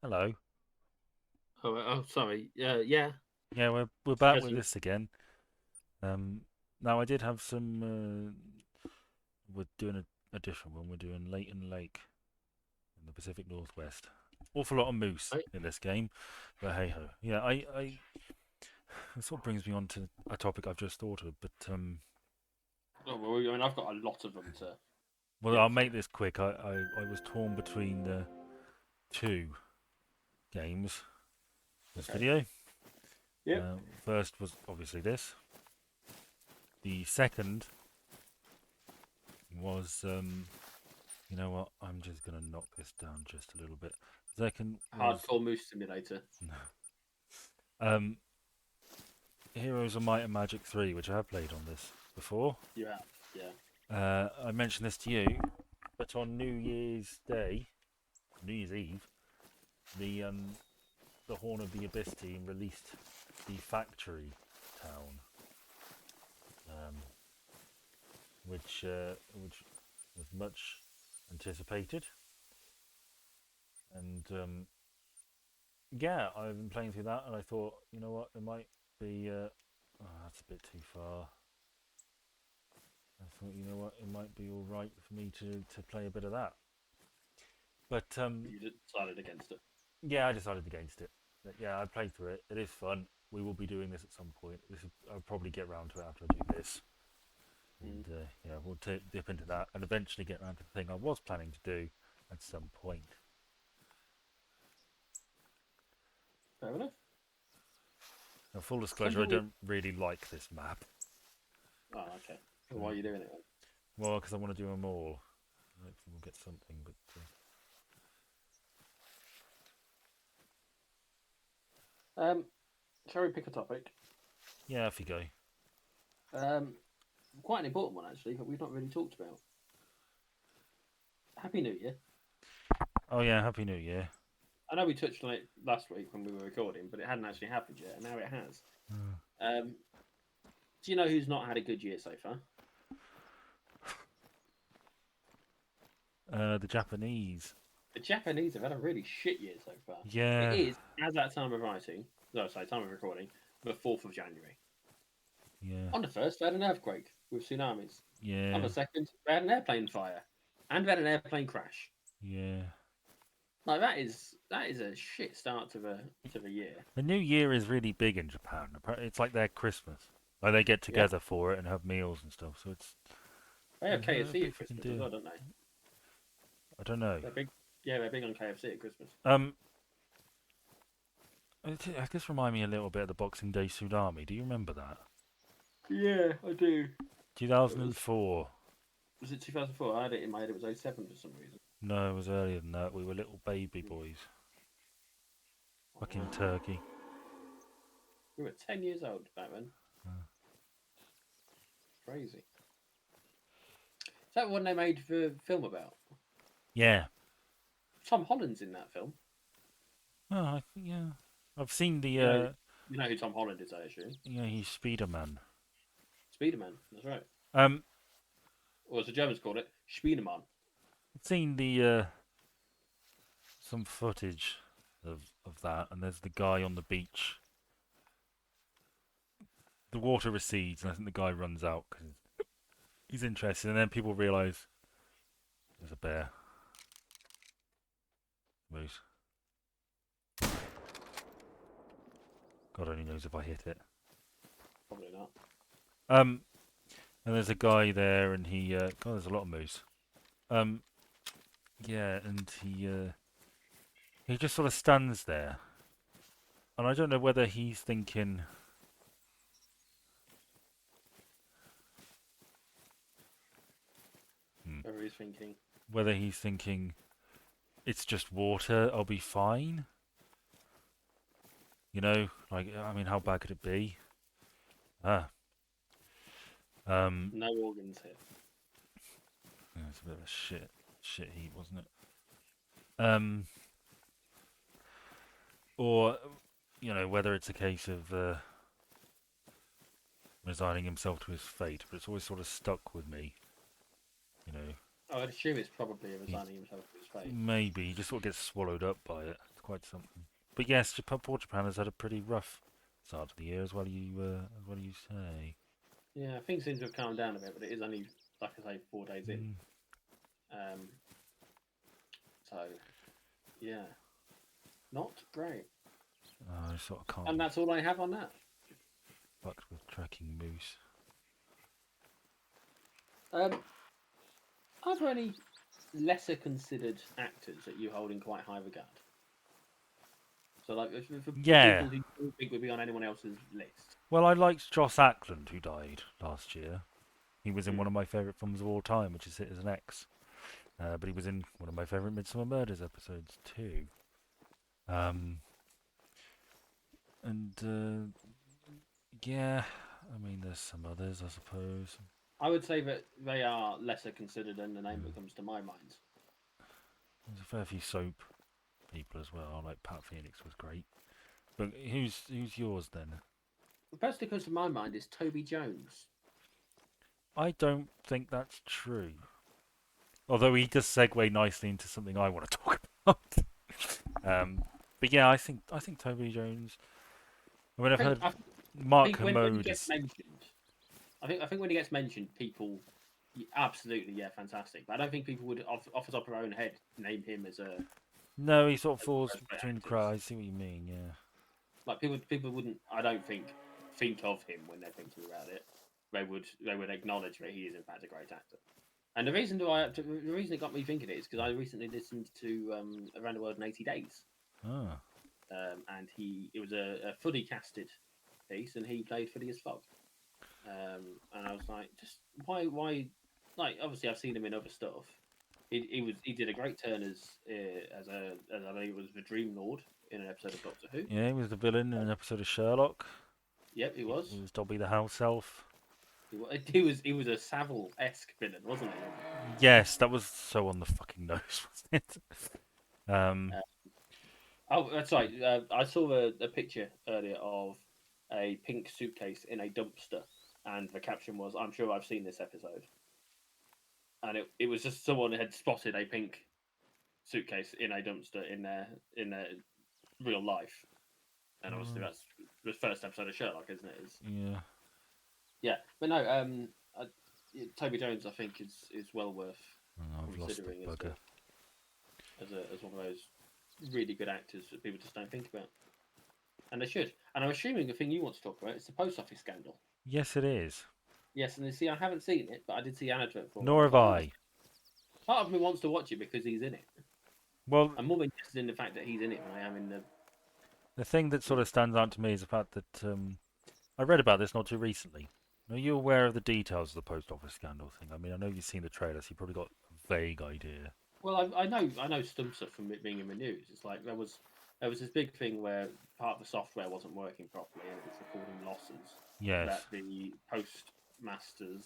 Hello. Oh, sorry. Yeah. Yeah, we're back with Suppressing. this again. Um, Now I did have some. We're doing a different one. We're doing Layton Lake in the Pacific Northwest. Awful lot of moose Right. in this game, but hey ho. Yeah, I it sort of brings me on to a topic I've just thought of. But Oh, well, I mean, I've got a lot of them to well, I'll get make through. this quick. I was torn between the two games. This Okay. video. Yep. First was obviously this. The second was you know what? I'm just gonna knock this down just a little bit. Second was Hardcore Moose Simulator. um, Heroes of Might and Magic 3, which I have played on this before. You have. Yeah. I mentioned this to you, but on New Year's Day, New Year's Eve, the the Horn of the Abyss team released the Factory Town, um, which was much anticipated, and yeah, I've been playing through that, and I thought, you know what, it might be. Oh, that's a bit too far. I thought, you know what, it might be all right for me to play a bit of that. But You decided against it. yeah, I decided against it. But yeah, I played through it. It is fun. We will be doing this at some point. I'll probably get round to it after I do this, Mm. and yeah, we'll dip into that and eventually get round to the thing I was planning to do at some point. Fair enough. Now, full disclosure, I Something we. don't really like this map. Oh, okay. Uh, Why are you doing it well, because I want to do them all. Hopefully, we'll get something. But then? Shall we pick a topic? yeah, off you go. Um, Quite an important one actually, but we've not really talked about. Happy New Year. Oh yeah, Happy New Year. I know we touched on it last week when we were recording, but it hadn't actually happened yet, and now it has. Um, do you know who's not had a good year so far? The Japanese. The Japanese have had a really shit year so far. It Yeah, is, as at time of writing, no, sorry, time of recording, the 4th of January. yeah, On the 1st, they had an earthquake with tsunamis. On yeah, the 2nd, they had an airplane fire. And they had an airplane crash. yeah. Like, that is a shit start to the year. The New Year is really big in Japan. It's like their Christmas. Like they get Yeah. together for it and have meals and stuff. So They have it's a KFC big at fucking Christmas as deal. well, don't they? I don't know. They're big. Yeah, they're big on KFC at Christmas. Um, I guess remind me a little bit of the Boxing Day tsunami. Do you remember that? Yeah, I do. It was 2004. was it 2004? I had it in my head. It was '07 for some reason. No, it was earlier than that. We were little baby boys. Fucking Wow. Turkey. We were 10 years old back then. Uh, Crazy. Is that one they made the film about? yeah. Tom Holland's in that film. Oh, yeah. I've seen the. You know, you know who Tom Holland is, I assume. Yeah, he's Spiderman. Spiderman. That's right. Um, Or as the Germans called it, Spiderman. I've seen the some footage of that, and there's the guy on the beach. The water recedes, and I think the guy runs out because he's interested, and then people realise there's a bear. Moose. God only knows if I hit it. Probably not. Um, and there's a guy there, and he God, there's a lot of moose. Um, yeah, and he just sort of stands there, and I don't know whether he's thinking, hmm, Whether he's thinking, whether he's thinking it's just water, I'll be fine. You know, like I mean, how bad could it be? Ah, um, no organs here. yeah, it's a bit of a shit heat, wasn't it? Um, or you know, whether it's a case of resigning himself to his fate, but it's always sort of stuck with me. You know, I'd assume it's probably he resigning himself to his fate. maybe he just sort of gets swallowed up by it. quite something. But yes, Japan has had a pretty rough start to the year, as well. As well you say. Yeah, things seem to have calmed down a bit, but it is only, like I say, 4 days in. Mm. So, yeah, not great. I sort of can't And be that's all I have on that. fucked with tracking moose. Are there any lesser considered actors that you hold in quite high regard? So, like, for Yeah. people who you don't think would be on anyone else's list. Well, I liked Joss Ackland, who died last year. He was in Hmm. one of my favourite films of all time, which is Citizen X. But he was in one of my favourite Midsummer Murders episodes too. And yeah, I mean, there's some others, I suppose. I would say that they are lesser considered than the name that comes to my mind. There's a fair few soap people as well. Like Pat Phoenix was great. But who's yours then? The person that comes to my mind is Toby Jones. I don't think that's true. Although he does segue nicely into something I want to talk about. But yeah, I think Toby Jones. I mean, I've heard I Mark think when he Kermode gets is. mentioned, I think when he gets mentioned, people absolutely fantastic. But I don't think people would off the top of their own head name him as a No, he sort of as one of falls those great between the actors. crowds. I see what you mean. Yeah. Like people wouldn't. I don't think of him when they're thinking about it. They would acknowledge that he is in fact a great actor. And the reason it got me thinking it is because I recently listened to Around the World in 80 Days, Ah. and it was a fully casted piece, and he played Phileas Fogg. And I was like, just why? Like, obviously, I've seen him in other stuff. He did a great turn as I believe it was the Dream Lord in an episode of Doctor Who. Yeah, he was the villain in an episode of Sherlock. Yep, he He was. was Dobby the house elf. He was a Savile-esque villain, wasn't he? Yes, that was so on the fucking nose, wasn't it? Uh, oh, that's right. I saw a picture earlier of a pink suitcase in a dumpster, and the caption was, "I'm sure I've seen this episode." And it was just someone had spotted a pink suitcase in a dumpster in their real life, and obviously Oh, that's the first episode of Sherlock, isn't it? yeah. Yeah, but no, Toby Jones, I think is well worth Oh, I've lost the considering bugger. as one of those really good actors that people just don't think about, and they should. And I'm assuming the thing you want to talk about is the post office scandal. Yes, it is. Yes, and you see, I haven't seen it, but I did see an advert for it. Nor have I. Part of me wants to watch it because he's in it. Well, I'm more interested in the fact that he's in it than I am in the. the thing that sort of stands out to me is the fact that I read about this not too recently. Are you aware of the details of the post office scandal thing? I mean, I know you've seen the trailer, so you probably got a vague idea. Well, I know some stuff from it being in the news. It's like there was this big thing where part of the software wasn't working properly and it was recording losses Yes. that the postmasters,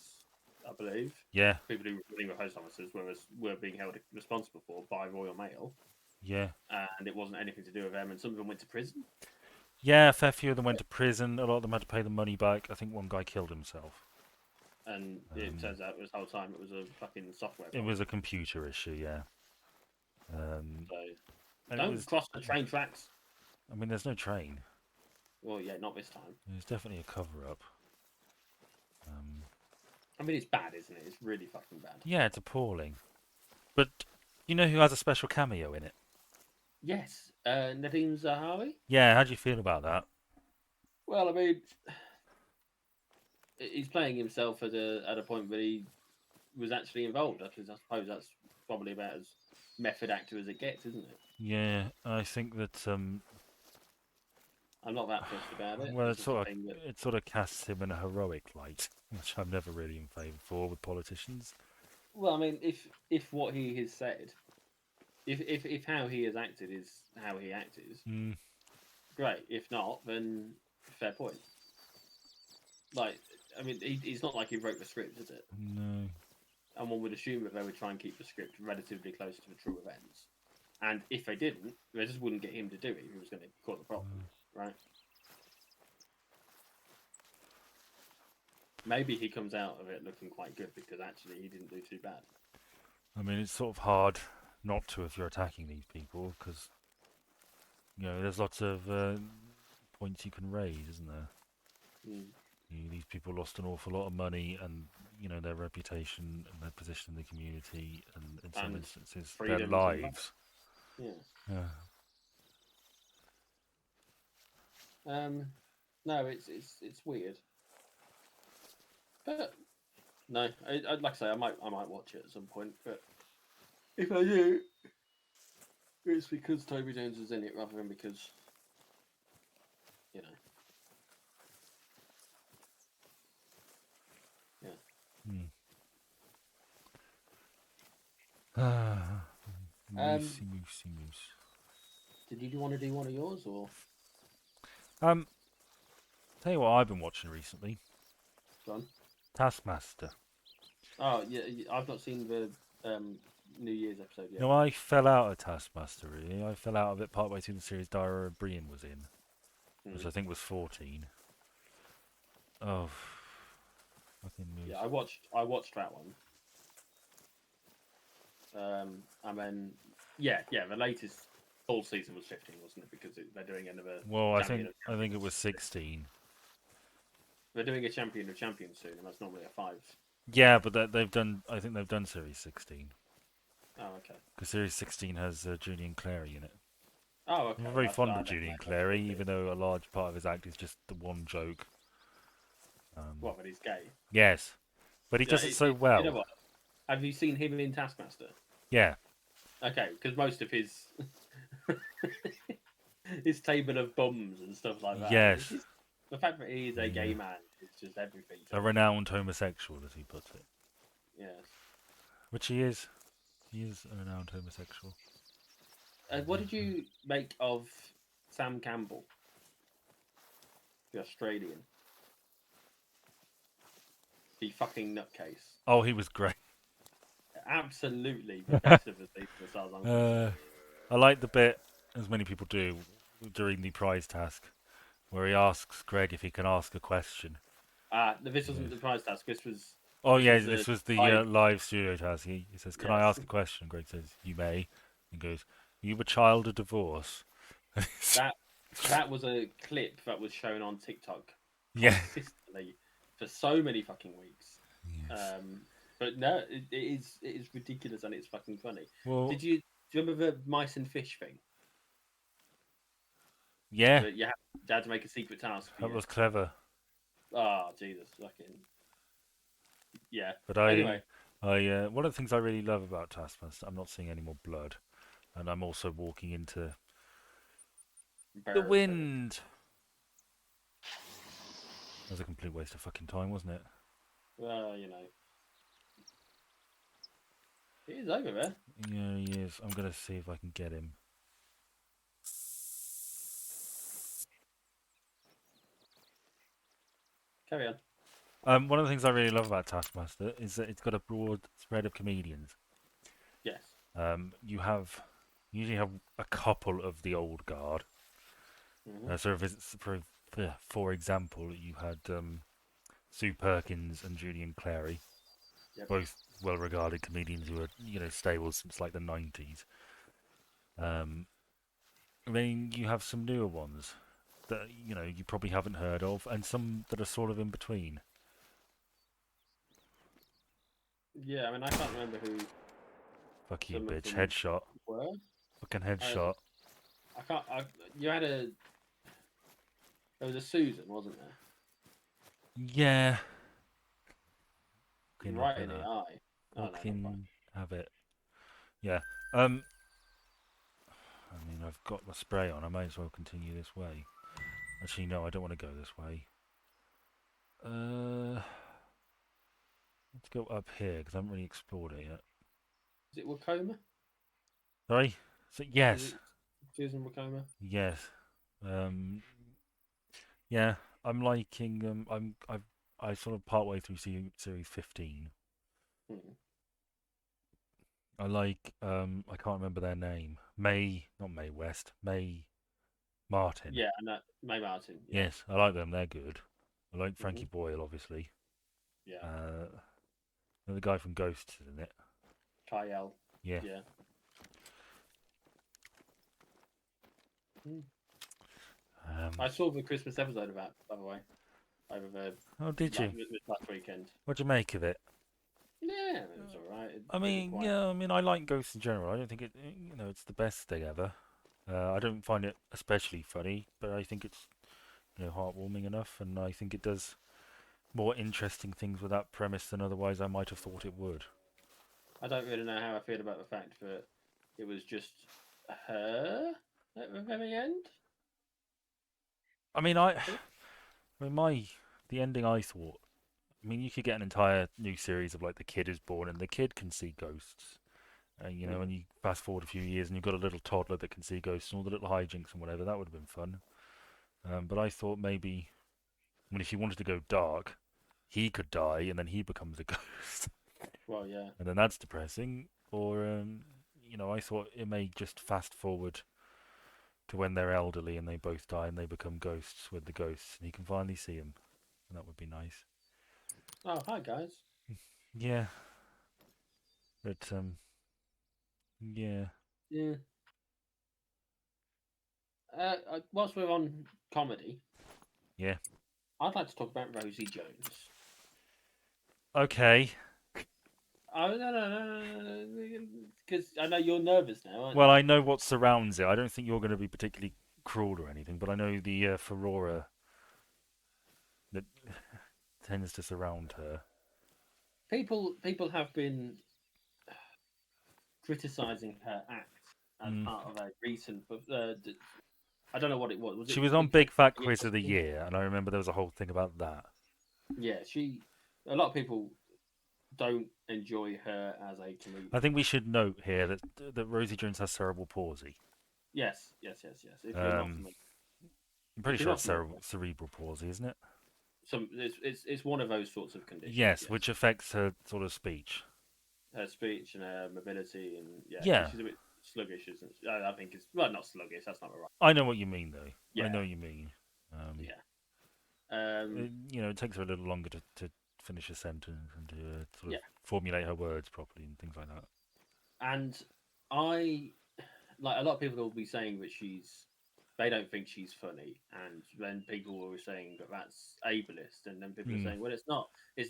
I believe, Yeah. people who were running the post offices were being held responsible for by Royal Mail, Yeah. and it wasn't anything to do with them. And some of them went to prison. Yeah, a fair few of them went to prison. A lot of them had to pay the money back. I think one guy killed himself. And it turns out this whole time it was a fucking software It problem. was a computer issue, yeah. So And don't cross the train tracks. I mean, there's no train. Well, yeah, not this time. It's definitely a cover-up. I mean, it's bad, isn't it? It's really fucking bad. Yeah, it's appalling. But you know who has a special cameo in it? Yes, Nadim Zahawi. Yeah, how do you feel about that? Well, I mean, he's playing himself at a point where he was actually involved. I suppose that's probably about as method actor as it gets, isn't it? Yeah, I think that I'm not that fussed about it. well, It's just a thing that, it sort of casts him in a heroic light, which I'm never really in favour for with politicians. well, I mean, if what he has said, if how he has acted is how he acted, Mm, great. If not, then fair point. Like, I mean, it's not like he wrote the script, is it? no. And one would assume that they would try and keep the script relatively close to the true events. And if they didn't, they just wouldn't get him to do it if he was going to cause a problem, right? Maybe he comes out of it looking quite good because actually he didn't do too bad. I mean, it's sort of hard not to if you're attacking these people, because there's lots of points you can raise, isn't there? Mm. These people lost an awful lot of money and their reputation and their position in the community and in some And instances their freedoms and lives. yeah. Yeah. No, it's weird, but no, I'd like to say I might watch it at some point, but if I do, it's because Toby Jones is in it rather than because you know, yeah. Hmm. Ah, Um, moosey, moosey, moose. did you want to do one of yours or Um, tell you what I've been watching recently. John? Taskmaster. Oh yeah, I've not seen the New Year's episode yet. No, I fell out of Taskmaster really. I fell out of it partway through the series Diary of Brian was in, which Hmm. I think was 14. Oh, fucking moose. Yeah, I watched that one. And then yeah, the latest full season was 15, wasn't it? Because they're doing another Well, I champion think of I think it was champions. 16. They're doing a champion of champions soon, and that's normally a five. Yeah, but they've done. I think they've done Series 16 Oh, okay. because Series 16 has Julian Clary in it. Oh, I'm okay. very That's fond I of don't know. Julian That's Clary, what it is. even though a large part of his act is just the one joke. What? But he's gay. Yes, but he Yeah. does it so You know well. what? Have you seen him in Taskmaster? Yeah. Okay, because most of his his table of bums and stuff like that. It's Yes. just the fact that he is a Yeah. gay man is just everything to A me. renowned homosexual, as he puts it. Yes. Which he is. He is a renowned homosexual. What did you make of Sam Campbell, the Australian, the fucking nutcase? Oh, he was great. Absolutely the best of the season, as far as I'm concerned. uh, I like the bit, as many people do, during the prize task, where he asks Greg if he can ask a question. This He wasn't goes, the prize task. This was "Oh this yeah, was the this was the live. live studio task." He says, "Can I Yes, ask a question?" Greg says, "You may." He goes, "Are you a child of divorce?" that that was a clip that was shown on TikTok Yeah. consistently for so many fucking weeks. Yes. Um, but no, it is ridiculous and it's fucking funny. Well, Do you remember the mice and fish thing? yeah, That you had to make a secret task for that you. was clever. Oh Jesus, fucking yeah. But Anyway, one of the things I really love about Taskmaster, I'm not seeing any more blood, and I'm also walking into the bird thing. wind. That was a complete waste of fucking time, wasn't it? Well, it is over there. Yeah, he is. I'm gonna see if I can get him. Carry on. One of the things I really love about Taskmaster is that it's got a broad spread of comedians. Yes. You usually have a couple of the old guard. Hmm. So if it's, for example, you had Sue Perkins and Julian Clary, Yep. both well-regarded comedians who are stable since like the 90s. Then you have some newer ones that you probably haven't heard of, and some that are sort of in between. Yeah, I mean, I can't remember who Fuck you, some of bitch! them Headshot. were. Fucking I, headshot. I can't. You had a. There was a Susan, wasn't there? Yeah. Fucking look Right at in the that. eye. Oh no, not quite. Fucking have it. Yeah. I mean, I've got the spray on. I may as well continue this way. Actually, no, I don't want to go this way. Uh, let's go up here because I haven't really explored it yet. Is it Wakoma? Sorry. So Is yes, it Susan Wakoma? yes. Um, yeah. I'm liking. I sort of partway through series 15. Hmm. I like. I can't remember their name. Not May West. May Martin. Yeah, and that May Martin. Yeah. Yes, I like them. They're good. I like Hmm. Frankie Boyle, obviously. Yeah. Uh, the guy from Ghosts is in it. Kyle. Yeah. Yeah. Mm. Um, I saw the Christmas episode of that, by the way, over the oh, did you? last weekend. What'd you make of it? Yeah, it was all right. I It didn't mean, quite. yeah, I mean, I like Ghosts in general. I don't think it's the best thing ever. I don't find it especially funny, but I think it's, heartwarming enough, and I think it does more interesting things with that premise than otherwise I might have thought it would. I don't really know how I feel about the fact that it was just her at the very end. I mean, the ending I thought. I mean, you could get an entire new series of like the kid is born and the kid can see ghosts. And Mm. when you fast forward a few years and you've got a little toddler that can see ghosts and all the little hijinks and whatever, that would have been fun. But I thought maybe, I mean, if you wanted to go dark, he could die and then he becomes a ghost, Well, yeah. and then that's depressing. Or, I thought it may just fast forward to when they're elderly and they both die and they become ghosts with the ghosts, and he can finally see them, and that would be nice. Oh, hi guys. Yeah, but yeah, Yeah. Whilst we're on comedy, yeah. I'd like to talk about Rosie Jones. Okay. Oh no, because I know you're nervous now, aren't Well, you? I know what surrounds it. I don't think you're going to be particularly cruel or anything, but I know the furore that tends to surround her. People have been criticizing her act as Mm. part of a recent, but I don't know what it was. Was She it was on Big Fat Big Fat Family Quiz of the House? Year, and I remember there was a whole thing about that. Yeah, she. A lot of people don't enjoy her as a I comedian. think we should note here that Rosie Jones has cerebral palsy. Yes. If you're not Um, familiar, I'm pretty if you're sure not it's familiar, cerebral palsy, isn't it? it's one of those sorts of conditions. Yes, Yes, which affects her sort of speech. her speech and her mobility, and yeah, Yeah, she's a bit sluggish, isn't she? I think it's well, not sluggish. That's not the right. I know what you mean, though. I know Yeah, what you mean. yeah, It takes her a little longer to finish a sentence and to sort of yeah. formulate her words properly and things like that. And I like a lot of people will be saying that they don't think she's funny, and then people were saying that that's ableist, and then people are Hmm. saying, well, it's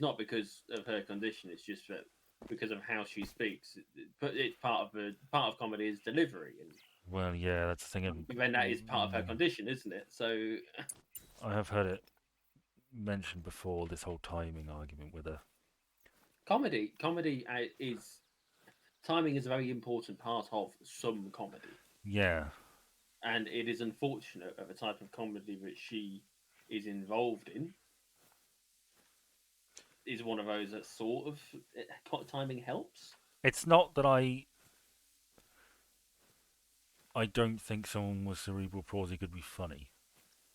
not because of her condition, it's just that because of how she speaks. But it's part of comedy is delivery, and Well, yeah, that's the thing. And then that is part of her condition, isn't it? So I have heard it mentioned before. This whole timing argument with her. comedy is timing is a very important part of some comedy, Yeah, and it is unfortunate that the type of comedy that she is involved in is one of those that sort of timing helps. it's not that I don't think someone with cerebral palsy could be funny.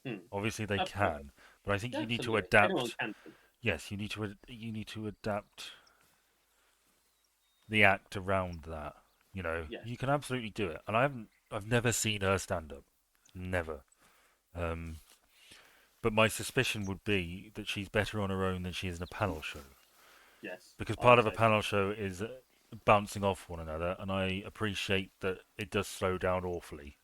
Hmm. Obviously, they Absolutely, can, but I think you need to absolutely. Anyone adapt. can be. Yes, you need to adapt the act around that. Yes, You can absolutely do it, and I've never seen her stand up, never. Um, but my suspicion would be that she's better on her own than she is in a panel show, yes. because I part would of a say panel show is bouncing off one another, and I appreciate that it does slow down awfully.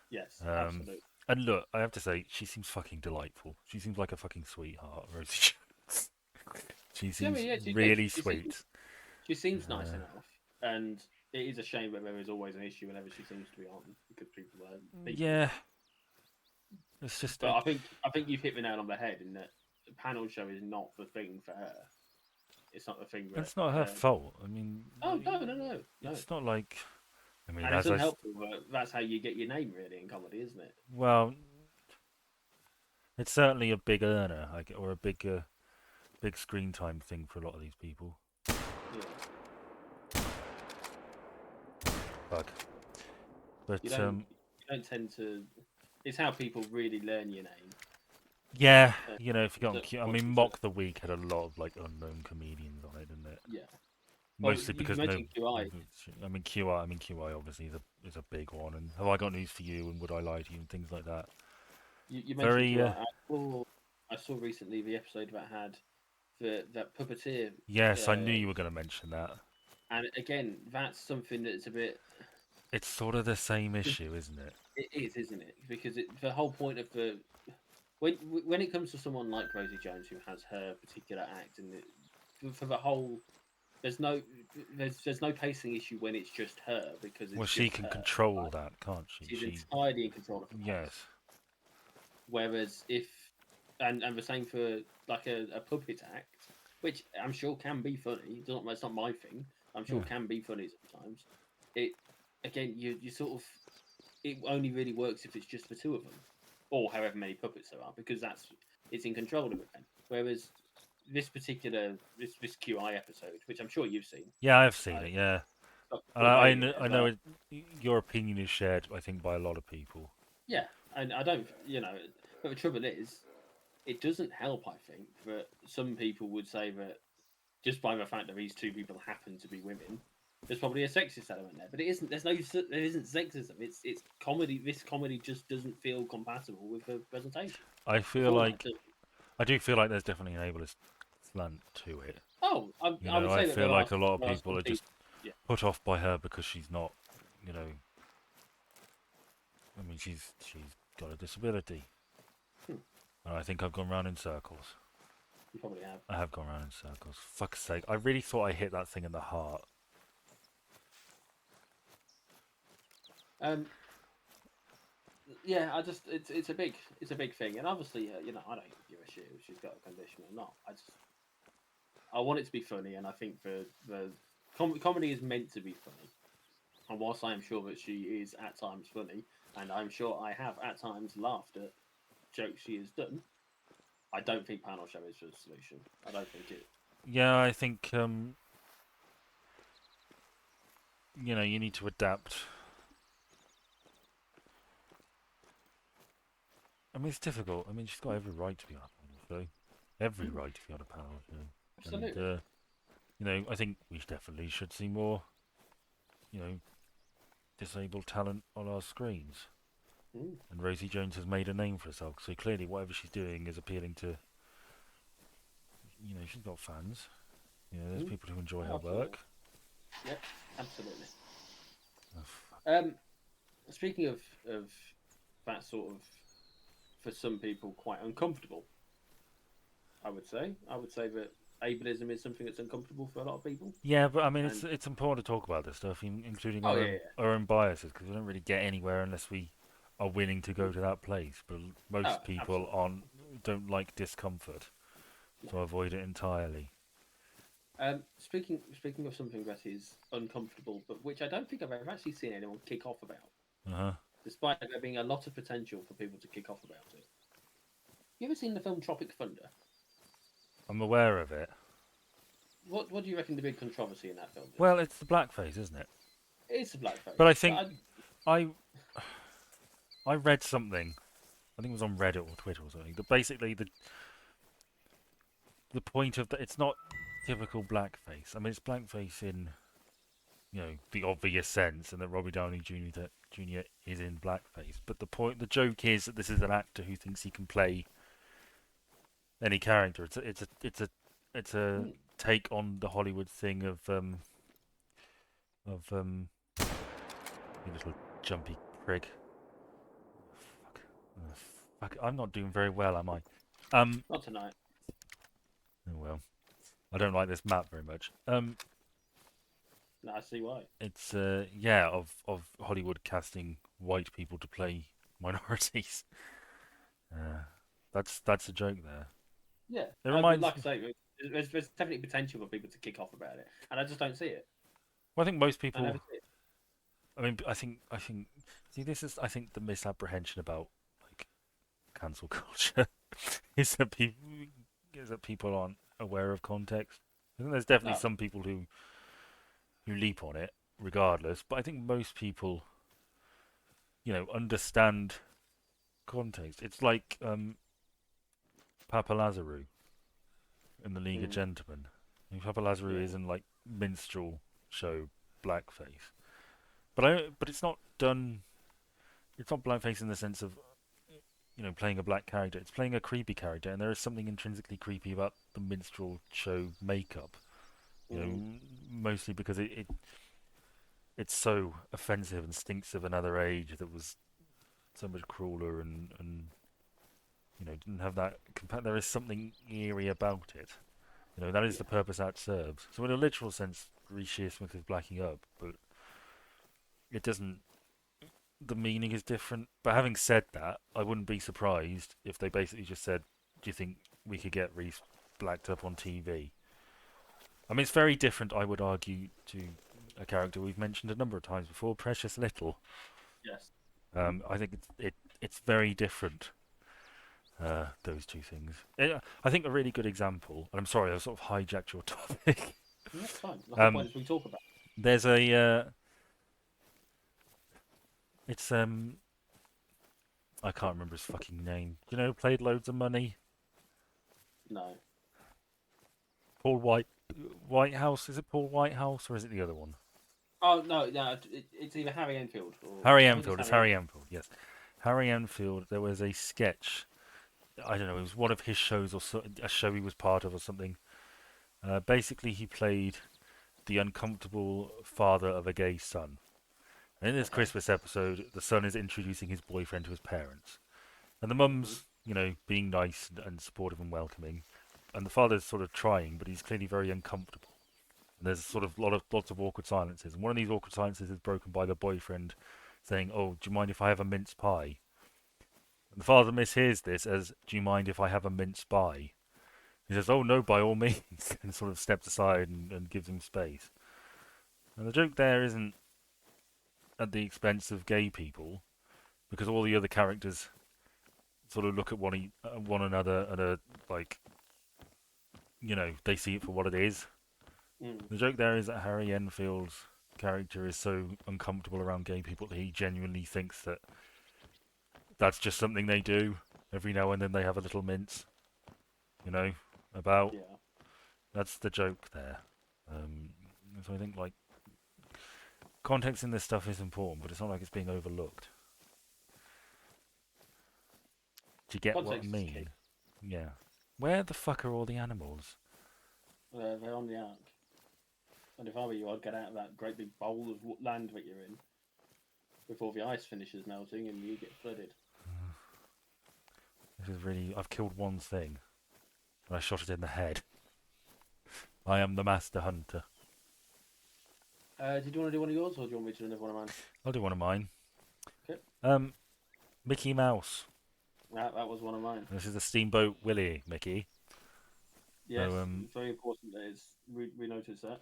yes, Um, absolutely. and look, I have to say, she seems fucking delightful. She seems like a fucking sweetheart, Rosie Jones. She Yeah, I seems mean, yeah, really sweet. she seems nice Uh, enough, and it is a shame that there is always an issue whenever she seems to be on because people are beefing yeah, about it. it's just But I think you've hit the nail on the head in that the panel show is not the thing for her. It's not the thing that. it's not her fault. I mean, Oh no. it's not like. I mean, And it's unhelpful, but that's how you get your name really in comedy, isn't it? well, it's certainly a big earner, or a big screen time thing for a lot of these people. Yeah. Bug. You But don't tend to. It's how people really learn your name. yeah, Uh, if you go on I more mean, than Mock the Week had a lot of like unknown comedians on it, didn't it? yeah. Well, Mostly you because no. mentioned QI. I mean, QI obviously is a big one, and have I got news for you, and would I lie to you, and things like that. You mentioned Very QI. I saw recently the episode that had that puppeteer. yes, I knew Uh, you were going to mention that. and again, that's something that's a bit. it's sort of the same issue, isn't it? It is, isn't it? Because the whole point of the when it comes to someone like Rosie Jones who has her particular act, and for the whole, there's no there's no pacing issue when it's just her because Well, it's she just can her. control Right? that, can't she? She's entirely in control of the Yes, pace. Whereas if and the same for like a puppet act, which I'm sure can be funny. It's not my thing. I'm sure yeah. can be funny sometimes. It again, you sort of it only really works if it's just the two of them, or however many puppets there are, because it's in control of it then. Whereas this QI episode, which I'm sure you've seen, Yeah, I've seen I it. Yeah, and put a rating it I as know well. your opinion is shared. I think by a lot of people. Yeah, and I don't, but the trouble is, it doesn't help. I think that some people would say that just by the fact that these two people happen to be women, there's probably a sexist element there. But it isn't. There isn't sexism. It's comedy. This comedy just doesn't feel compatible with the presentation. I The feel format like does. I do feel like there's definitely an ableist slant to it. Oh, You I know, would I say that feel like a lot of there are people some are just people. Yeah. put off by her because she's not. You know, I mean, she's got a disability, Hmm, and I think I've gone round in circles. you probably have. I have gone round in circles. Fuck's sake! I really thought I hit that thing in the heart. Um, yeah, I just it's a big thing, and obviously, I don't give a shit if she's got a condition or not. I want it to be funny, and I think the comedy is meant to be funny. And whilst I am sure that she is at times funny, and I'm sure I have at times laughed at jokes she has done, I don't think panel show is the solution. I don't think it. Yeah, I think you need to adapt. I mean, it's difficult. I mean, she's got every right to be on a panel show. Every right to be on a panel show. And, Absolutely. I think we definitely should see more, you know, disabled talent on our screens. Mm. And Rosie Jones has made a name for herself, so clearly whatever she's doing is appealing to, she's got fans. There's Mm. people who enjoy Oh, her absolutely. work. Yep. Absolutely. Oh, fuck. Um, Speaking of that sort of, for some people, quite uncomfortable. I would say that ableism is something that's uncomfortable for a lot of people. Yeah, but I mean, And it's important to talk about this stuff, including oh our yeah, own yeah. our own biases, because we don't really get anywhere unless we are willing to go to that place. But Oh, most people absolutely. aren't don't like discomfort, No. so avoid it entirely. Speaking of something that is uncomfortable, but which I don't think I've ever actually seen anyone kick off about, Uh huh. despite there being a lot of potential for people to kick off about it. You ever seen the film Tropic Thunder? I'm aware of it. What do you reckon the big controversy in that film is? Well, it's the blackface, isn't it? It's a But I blackface, but think I I read something. I think it was on Reddit or Twitter or something. That basically the point of that it's not typical blackface. I mean, it's blackface in the obvious sense, and that Robbie Downey Jr. is in blackface. But the joke is that this is an actor who thinks he can play any character. It's a mm, take on the Hollywood thing of you little jumpy prig. Fuck. Fuck. I'm not doing very well, am I? not tonight. Oh well. I don't like this map very much. No, I see why. It's yeah, of Hollywood casting white people to play minorities. Uh, that's a joke there. Yeah, It but reminds. like I say, there's definitely potential for people to kick off about it, and I just don't see it. Well, I think most I never people. see it. I mean, I think. See, this is I think the misapprehension about like cancel culture is that people aren't aware of context. I think there's definitely No. some people who leap on it regardless, but I think most people understand context. It's like Papa Lazarou in the League of Mm, Gentlemen. I mean, Papa Lazarou yeah. is in like minstrel show blackface, but it's not done. It's not blackface in the sense of playing a black character. It's playing a creepy character, and there is something intrinsically creepy about the minstrel show makeup. Mm, Mostly because it it's so offensive and stinks of another age that was so much crueler and didn't have that. There is something eerie about it. That is Yeah. the purpose that serves. So in a literal sense, Reece Shearsmith is blacking up, but it doesn't. The meaning is different. But having said that, I wouldn't be surprised if they basically just said, "Do you think we could get Reece blacked up on TV?" I mean, it's very different, I would argue, to a character we've mentioned a number of times before, Precious Little. Yes. I think it's very different. Those two things. I think a really good example. And I'm sorry, I sort of hijacked your topic. Yeah, that's fine. The whole point um, is we talk about. there's a. It's I can't remember his fucking name. Played loads of money. No. Paul Whitehouse. Is it Paul Whitehouse or is it the other one? Oh no, no. It's either Harry Enfield or Harry I think it's Enfield. It's Harry Harry Enfield. Enfield. Yes, Harry Enfield. There was a sketch. I don't know. It was one of his shows or a show he was part of or something. Basically, he played the uncomfortable father of a gay son. And in this Okay. Christmas episode, the son is introducing his boyfriend to his parents, and the Hmm. mum's, being nice and supportive and welcoming, and the father's sort of trying, but he's clearly very uncomfortable. And there's sort of lots of awkward silences, and one of these awkward silences is broken by the boyfriend saying, "Oh, do you mind if I have a mince pie?" And the father mishears this as, "Do you mind if I have a mince pie?" He says, "Oh no, by all means," and sort of steps aside and gives him space. And the joke there isn't at the expense of gay people, because all the other characters sort of look at one another and are like, they see it for what it is. Mm. The joke there is that Harry Enfield's character is so uncomfortable around gay people that he genuinely thinks that that's just something they do. Every now and then they have a little mince, you know, about. Yeah. That's the joke there. So I think like context in this stuff is important, but it's not like it's being overlooked. Do you get what I Context is key. mean? Yeah. Where the fuck are all the animals? They're on the ark, and if I were you, I'd get out of that great big bowl of land that you're in before the ice finishes melting and you get flooded. This is really. I've killed one thing, and I shot it in the head. I am the master hunter. Did you want to do one of yours, or do you want me to do another one of mine? I'll do one of mine. Okay. Um, Mickey Mouse. That was one of mine. This is the Steamboat Willie Mickey. Yes, So it's very important that we notice that.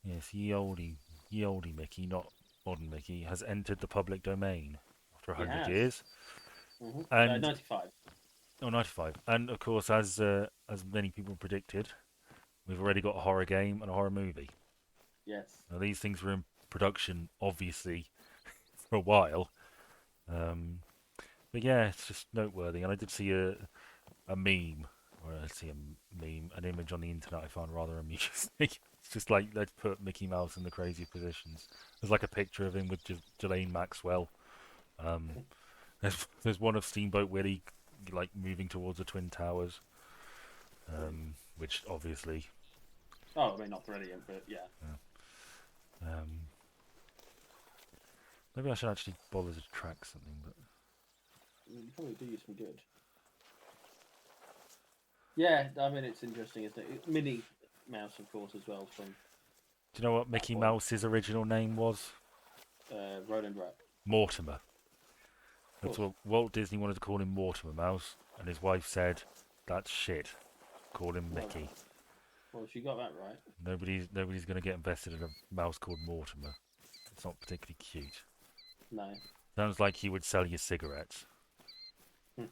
yes, ye olde Mickey, not modern Mickey, has entered the public domain after He 100 years. has. Mm-hmm. And 95. oh, 95. And of course, as many people predicted, we've already got a horror game and a horror movie. Yes. Now these things were in production, obviously, for a while. Um, but yeah, it's just noteworthy. And I did see a meme, or I see a meme, an image on the internet I found rather amusing. It's just like, let's put Mickey Mouse in the crazy positions. There's like a picture of him with Ghislaine Maxwell. Um, there's one of Steamboat Willie like moving towards the Twin Towers, which obviously, Oh, I mean, not brilliant, but yeah. um, maybe I should actually bother to track something. But You probably do you some good. Yeah, I mean, it's interesting, isn't it? Minnie Mouse, of course, as well, from do you know what that Mickey point. Mouse's original name was? Roland Rat. Mortimer. Of That's course. what Walt Disney wanted to call him, Mortimer Mouse, and his wife said, "That's shit. Call him Well, Mickey." well, she got that right. Nobody's going to get invested in a mouse called Mortimer. It's not particularly cute. No. Sounds like he would sell you cigarettes. Hmm.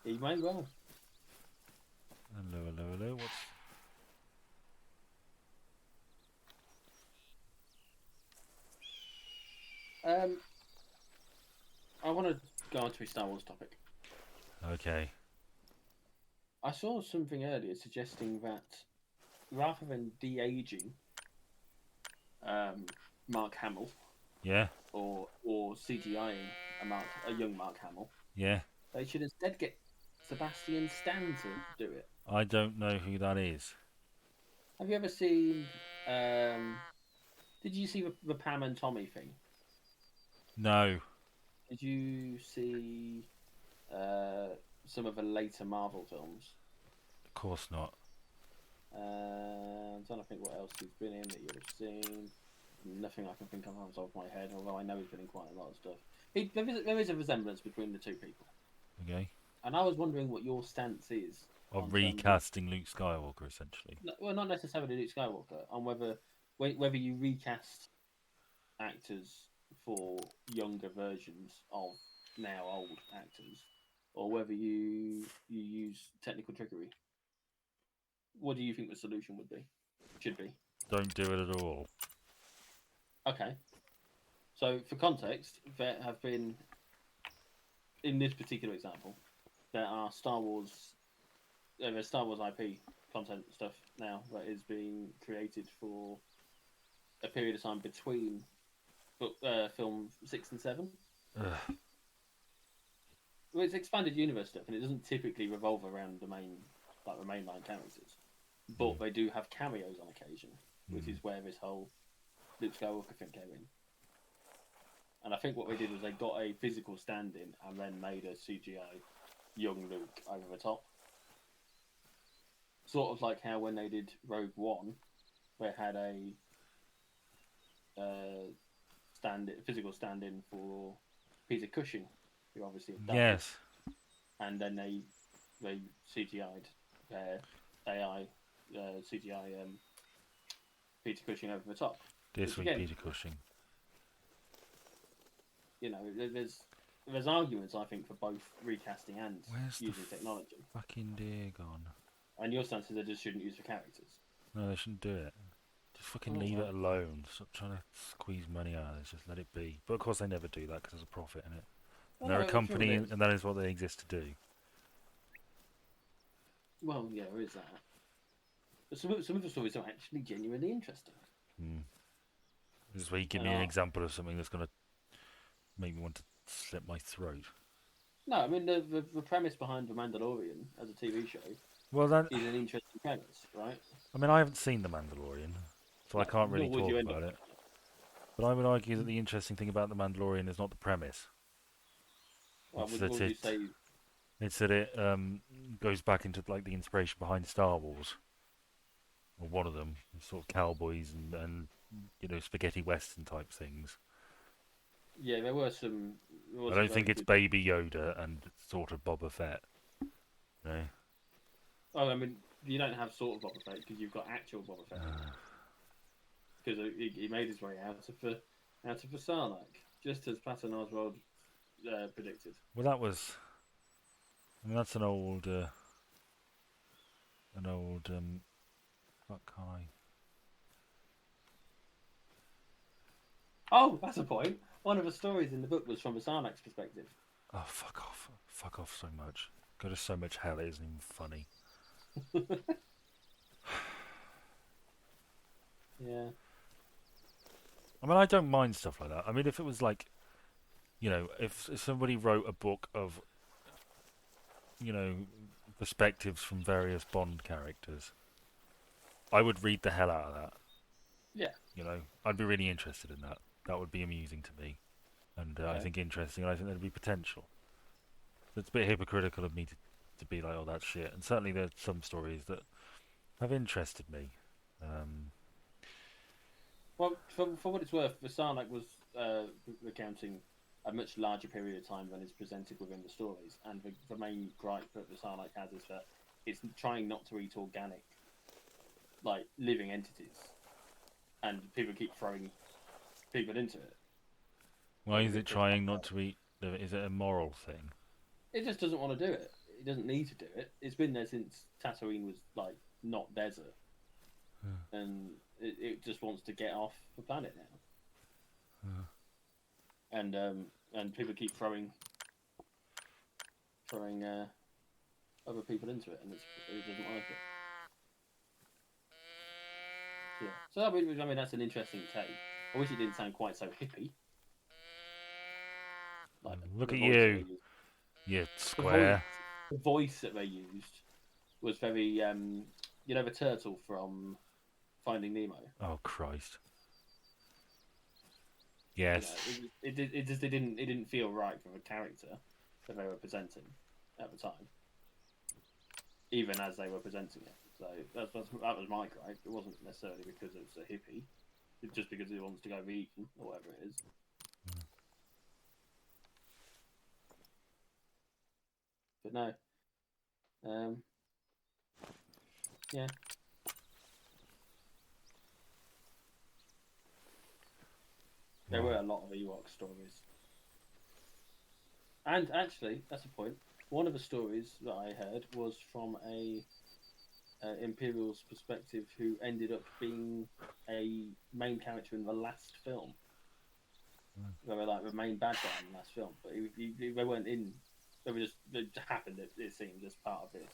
He may well. Hello, hello, hello. What's Um, I want to go on to a Star Wars topic. okay? I saw something earlier suggesting that rather than de-aging um, Mark Hamill Yeah, or CGIing a young Mark Hamill, yeah. they should instead get Sebastian Stan to do it. I don't know who that is. Have you ever seen? Um, Did you see the Pam and Tommy thing? No, Did you see uh, some of the later Marvel films? of course not. I'm trying to think what else he's been in that you'll have seen. Nothing I can think of off the top of my head, although I know he's been in quite a lot of stuff. There is a resemblance between the two people. Okay. And I was wondering what your stance is Of on terms of, recasting Luke Skywalker, essentially. well, not necessarily Luke Skywalker, on whether you recast actors for younger versions of now old actors, or whether you use technical trickery. What do you think the solution would be? Should be. Don't do it at all. Okay. So for context, there have been in this particular example, there are there's Star Wars IP content stuff now that is being created for a period of time between film 6 and 7. Ugh. Well, it's expanded universe stuff, and it doesn't typically revolve around the mainline characters, but they do have cameos on occasion, which is where this whole Luke Skywalker thing came in. And I think what they did was they got a physical stand-in and then made a CGI young Luke over the top. Sort of like how when they did Rogue One, they had a physical stand-in for Peter Cushing, who obviously had died. Yes. And then they CGI'd their AI CGI Peter Cushing over the top. This week, again, Peter Cushing. You know, there's arguments I think for both recasting and Where's using the technology. fucking deer gone? And your stance is they just shouldn't use the characters. No, they shouldn't do it. Just fucking Oh, leave well. it alone. Stop trying to squeeze money out of it. Just let it be. But of course, they never do that because there's a profit in it. Well, And they're no, a the trouble company, is- and that is what they exist to do. Well, yeah, there is that. But some of the stories are actually genuinely interesting. This is where you give And me an are- example of something that's going to make me want to slit my throat. No, I mean the premise behind The Mandalorian as a TV show Well, then, is an interesting premise, right? I mean, I haven't seen The Mandalorian, so I No, can't really nor would talk you end about up. it. But I would argue that the interesting thing about The Mandalorian is not the premise. Well, It's what that would you it, say? it's that it goes back into like the inspiration behind Star Wars, or one of them, sort of cowboys and spaghetti western type things. Yeah, there were some. There was I some don't very think it's good. Baby Yoda and sort of Boba Fett. No. Oh, I mean, you don't have sort of Boba Fett because you've got actual Boba Fett. Because he made his way out of the Sarlacc, just as Patton Oswald predicted. Well, that was. I mean, that's an old. Fuck, can't I? Oh, that's a point. One of the stories in the book was from the Sarlacc's perspective. Oh, fuck off. Fuck off so much. Go to so much hell, it isn't even funny. Yeah. I mean, I don't mind stuff like that. I mean, if it was like, if somebody wrote a book of, perspectives from various Bond characters, I would read the hell out of that. Yeah. I'd be really interested in that. That would be amusing to me. And I Right. think interesting, and I think there'd be potential. It's a bit hypocritical of me to be like, oh, that's shit. And certainly there's some stories that have interested me. Well, for what it's worth, the Sarlacc was recounting a much larger period of time than is presented within the stories, and the main gripe that the Sarlacc has is that it's trying not to eat organic, like living entities, and people keep throwing people into it. Why Like, is it trying not to eat? Is it a moral thing? It just doesn't want to do it. It doesn't need to do it. It's been there since Tatooine was like not desert, and it just wants to get off the planet now. And people keep throwing other people into it, and it doesn't like it. Yeah. So I mean that's an interesting take. I wish it didn't sound quite so hippie. Like Look the at voice that you, they used. you The voice, square. the voice that they used was very the turtle from Finding Nemo. Oh, Christ. You know, Yes. it didn't feel right for the character that they were presenting at the time, even as they were presenting it. So that was my gripe. It wasn't necessarily because it was a hippie, it's just because he wants to go vegan or whatever it is. But no, um, yeah, there were Right. a lot of Ewok stories, and actually, that's a point. One of the stories that I heard was from a Imperial's perspective, who ended up being a main character in the last film. They were like the main bad guy in the last film, but they weren't in. They were just it just happened. It seems as part of this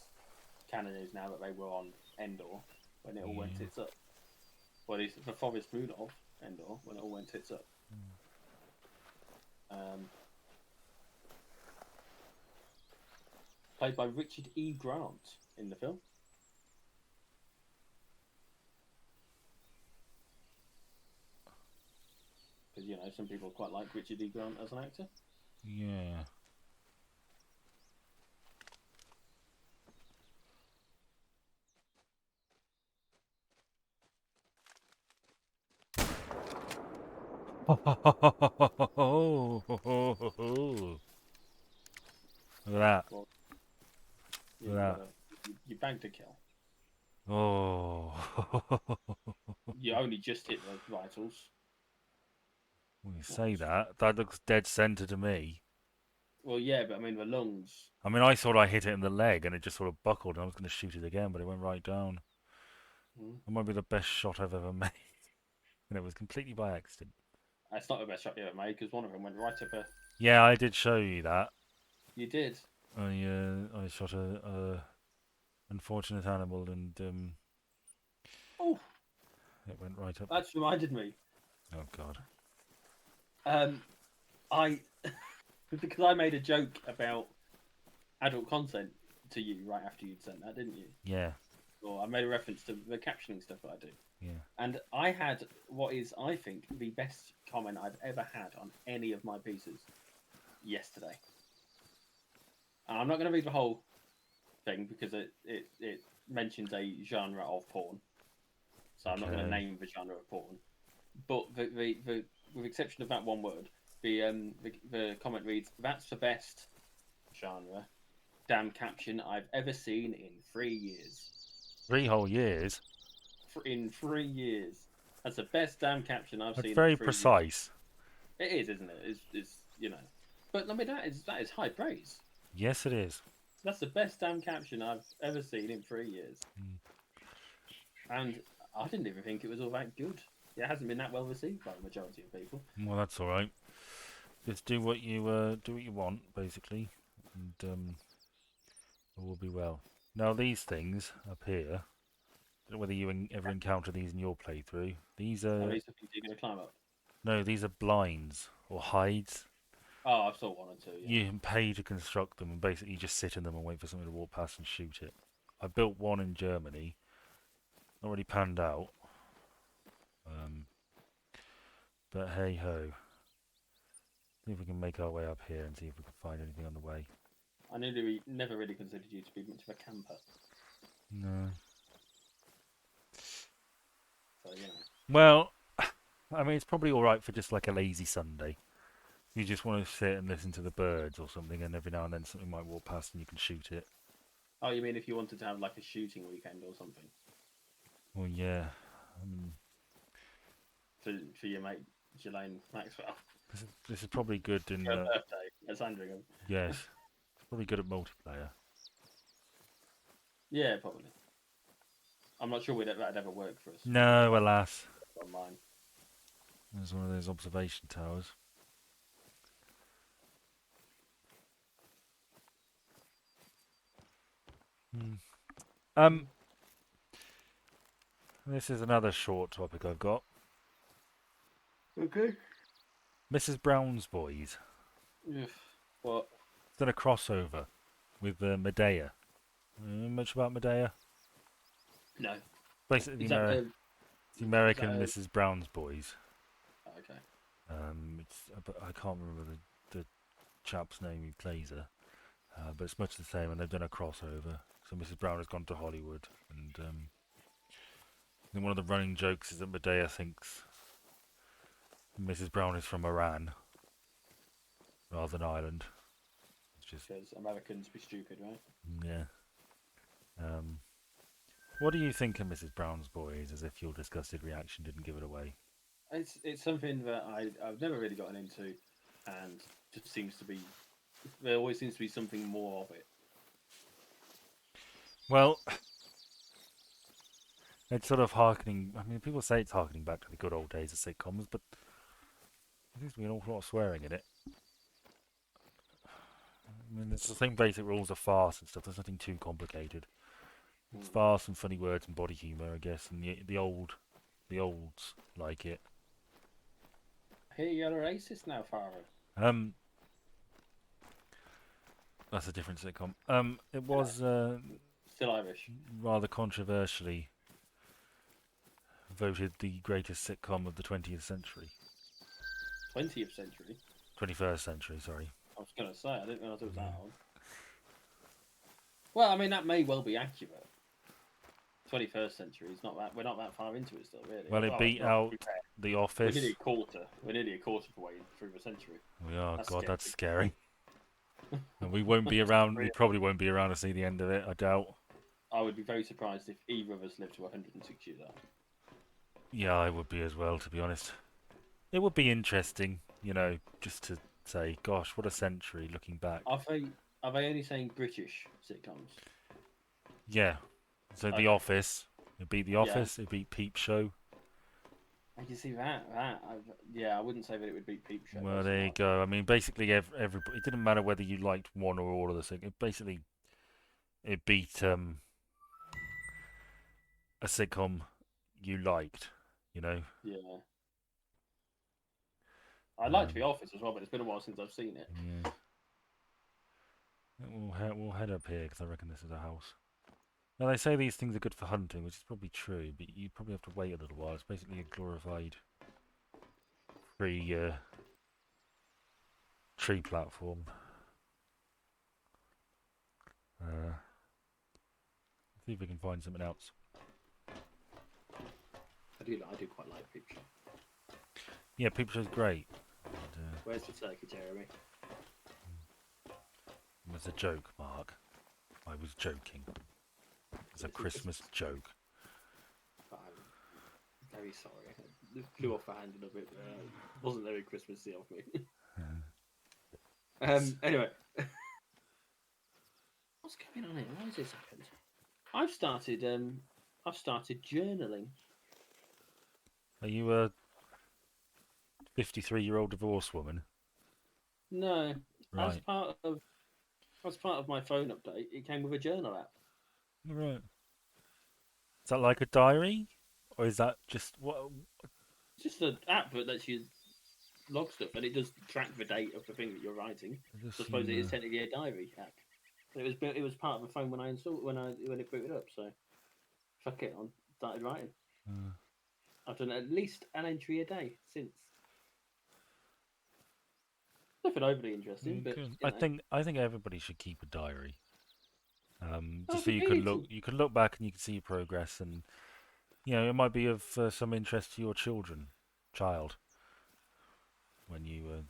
canon is now that they were on Endor when it all went Yeah. tits up. Well, it's the Forest Moon of Endor when it all went tits up. Um, Played by Richard E. Grant in the film. Because, you know, some people quite like Richard E. Grant as an actor. Yeah. Look at that. Well, Look you at got you bagged a kill. that. Oh. You only just hit the vitals. When you That say was that, that looks dead centre to me. well, yeah, but I mean the lungs. I mean, I thought I hit it in the leg and it just sort of buckled and I was going to shoot it again, but it went right down. Hmm. It might be the best shot I've ever made. And it was completely by accident. It's not the best shot you ever made because one of them went right up a. Yeah, I did show you that. You did. I shot a unfortunate animal and Oh, it went right up. that's reminded me. Oh God. Um, I because I made a joke about adult content to you right after you'd sent that, didn't you? Yeah, Or I made a reference to the captioning stuff that I do. yeah. And I had what is, I think, the best comment I've ever had on any of my pieces yesterday. And I'm not going to read the whole thing because it mentions a genre of porn. So I'm not going to Okay. name the genre of porn. But with exception of that one word, the comment reads, "That's the best genre damn caption I've ever seen in 3 years." 3 whole years. In 3 years. That's the best damn caption I've That's seen in very 3 years. precise. It is, isn't it? It's you know. But I mean that is high praise. Yes, it is. That's the best damn caption I've ever seen in 3 years. Mm. And I didn't even think it was all that good. It hasn't been that well received by the majority of people. Well, that's all right. Just do what you want, basically, and all will be well. Now these things up here. I don't know whether you ever encounter these in your playthrough. These Are are these the things you're going to climb up? no, these are blinds or hides. Oh, I've saw one or two, yeah. You can pay to construct them, and basically you just sit in them and wait for something to walk past and shoot it. I built one in Germany. Not really panned out. Um, but hey ho. See if we can make our way up here and see if we can find anything on the way. I never really considered you to be much of a camper. No. So, you know. Well, I mean, it's probably all right for just like a lazy Sunday. You just want to sit and listen to the birds or something, and every now and then something might walk past and you can shoot it. Oh, you mean if you wanted to have like a shooting weekend or something Well, yeah. I mean, for your mate Ghislaine Maxwell this is probably good in. for her birthday at Sandringham? Yes, it's probably good at multiplayer. Yeah, probably. I'm not sure that'd ever work for us. No, alas. Online. There's one of those observation towers. Hmm. Um, this is another short topic I've got. Okay. Mrs. Brown's Boys. What? It's done a crossover with Medea. Much about Medea? No. Basically, Is that the is that American Mrs. Brown's Boys. okay? But I can't remember the chap's name who plays her. But it's much the same, and they've done a crossover. So Mrs. Brown has gone to Hollywood, and I think one of the running jokes is that Medea thinks Mrs. Brown is from Iran rather than Ireland. It's just Because Americans be stupid, right? yeah. Um, what do you think of Mrs. Brown's Boys? As if your disgusted reaction didn't give it away. It's something that I've never really gotten into, and just seems to be there always seems to be something more of it. Well, it's sort of harkening. I mean, people say it's harkening back to the good old days of sitcoms, but there seems to be an awful lot of swearing in it. I mean, it's the same basic rules of farce and stuff. There's nothing too complicated. It's Hmm. farce and funny words and body humour, I guess, and the olds like it. Hey, you're a racist now, father. Um, that's a different sitcom. It Yeah, was still Irish. rather controversially voted the greatest sitcom of the 20th century. 20th century. 21st century, sorry. I was gonna say I didn't realise it was that Yeah. old. Well, I mean that may well be accurate. 21st century is not that we're not that far into it still, really. Well, it Well, beat not to be out fair. The We're nearly Office. a quarter. We're nearly a quarter of the way through the century. We are. That's God, scary. that's scary. And we won't be around. We Really. probably won't be around to see the end of it. I doubt. I would be very surprised if either of us lived to 106 years old. Yeah, I would be as well, to be honest. It would be interesting, just to say, gosh, what a century looking back. Are they only saying British sitcoms? Yeah. So The Okay. Office. It beat The Yeah. Office. It beat Peep Show. I can see that. I wouldn't say that it would beat Peep Show. Well, That's there you not. go. I mean, basically, it didn't matter whether you liked one or all of the things. It beat a sitcom you liked. You know. Yeah. I liked The Um, Office as well, but it's been a while since I've seen it. yeah. We'll head up here because I reckon this is a house. Now they say these things are good for hunting, which is probably true, but you probably have to wait a little while. It's basically a glorified free tree platform. See if we can find something else. I do quite like Peep Show. Yeah, Peep Show's great. And, Where's the turkey, Jeremy? it was a joke, Mark. I was joking. It's a Christmas joke. But I'm very sorry. It flew off the hand a little bit. Wasn't very Christmassy of me. Anyway, what's going on here? Why has this happened? I've started journaling. Are you a 53-year-old divorced woman? No, as Right. part of my phone update, it came with a journal app. Right. Is that like a diary? Or is that just what? It's just an app that lets you log stuff, and it does track the date of the thing that you're writing. So I suppose it is technically a diary app. It was part of the phone when I installed when it booted up. So fuck it, I started writing. uh, I've done at least an entry a day since. Nothing overly interesting, but good. you know. I think everybody should keep a diary. Oh, Just so it'd be easy. you can look back and you can see your progress, and it might be of some interest to your child, when you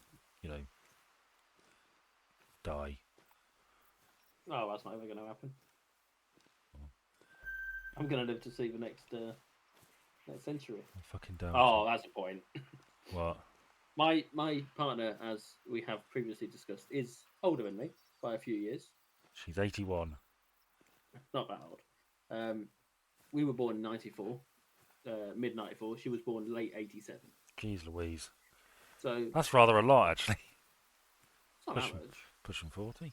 die. Oh, that's not ever going to happen. I'm going to live to see the next century. I fucking don't. Oh, that's the point. What? My partner, as we have previously discussed, is older than me by a few years. She's 81. Not that old. We were born in '94, mid '94. She was born late '87. Jeez Louise. So That's rather a lot, actually. it's not that much. Pushing 40.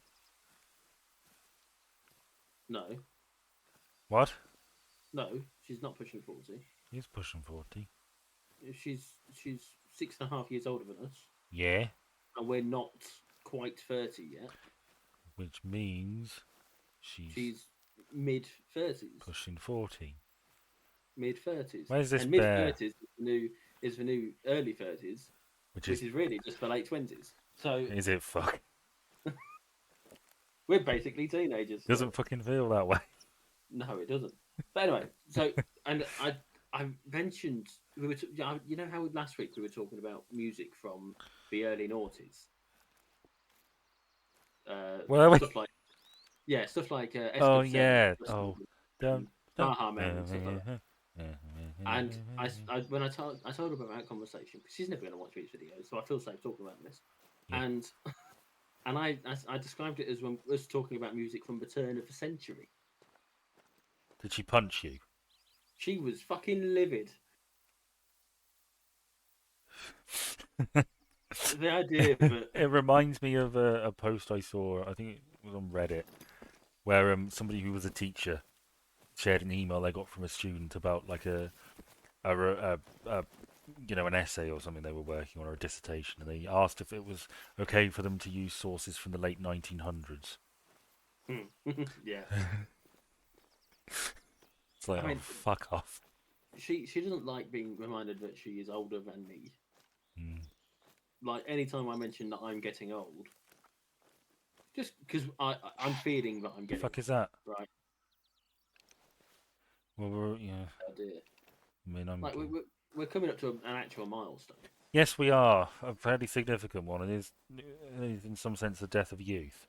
No, What? no, she's not pushing 40. He's pushing 40. She's 6.5 years older than us, Yeah. and we're not quite 30 yet. Which means she's She's mid 30s. pushing 40. Mid 30s. Where's this And mid bear? 30s is the new early 30s, which which is really just for late 20s. So is it fuck? we're basically teenagers. Doesn't fucking feel that way. No, it doesn't. But anyway, so and I mentioned you know how last week we were talking about music from the early noughties, Were we? stuff like stuff like Oh S57, yeah. Oh, dum dum. Baha Men and stuff like that. And when I told her about that conversation because she's never going to watch these videos, so I feel safe talking about this. Yeah. And I described it as when us talking about music from the turn of the century. Did she punch you? She was fucking livid. The idea that It reminds me of a post I saw. I think it was on Reddit, where somebody who was a teacher shared an email they got from a student about like a an essay or something they were working on, or a dissertation, and they asked if it was okay for them to use sources from the late 1900s. yeah, It's like, I oh, mean, fuck off. she doesn't like being reminded that she is older than me. Mm. Like anytime I mention that I'm getting old, just because I'm feeling that I'm The getting fuck is that? old, right? Well, yeah. Oh dear. I mean, Like we're coming up to an actual milestone. yes, we are a fairly significant one. It is in some sense the death of youth.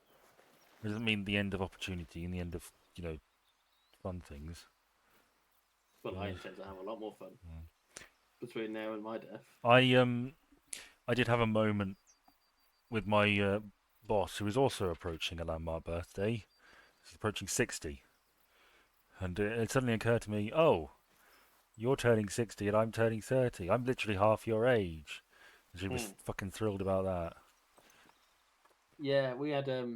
It doesn't mean the end of opportunity and the end of fun things. Well, I Uh, intend to have a lot more fun mm. between now and my death. I did have a moment with my boss, who is also approaching a landmark birthday. He's approaching 60, and it suddenly occurred to me, oh, you're turning 60 and I'm turning 30. I'm literally half your age. And she was Mm. fucking thrilled about that. Yeah, we had there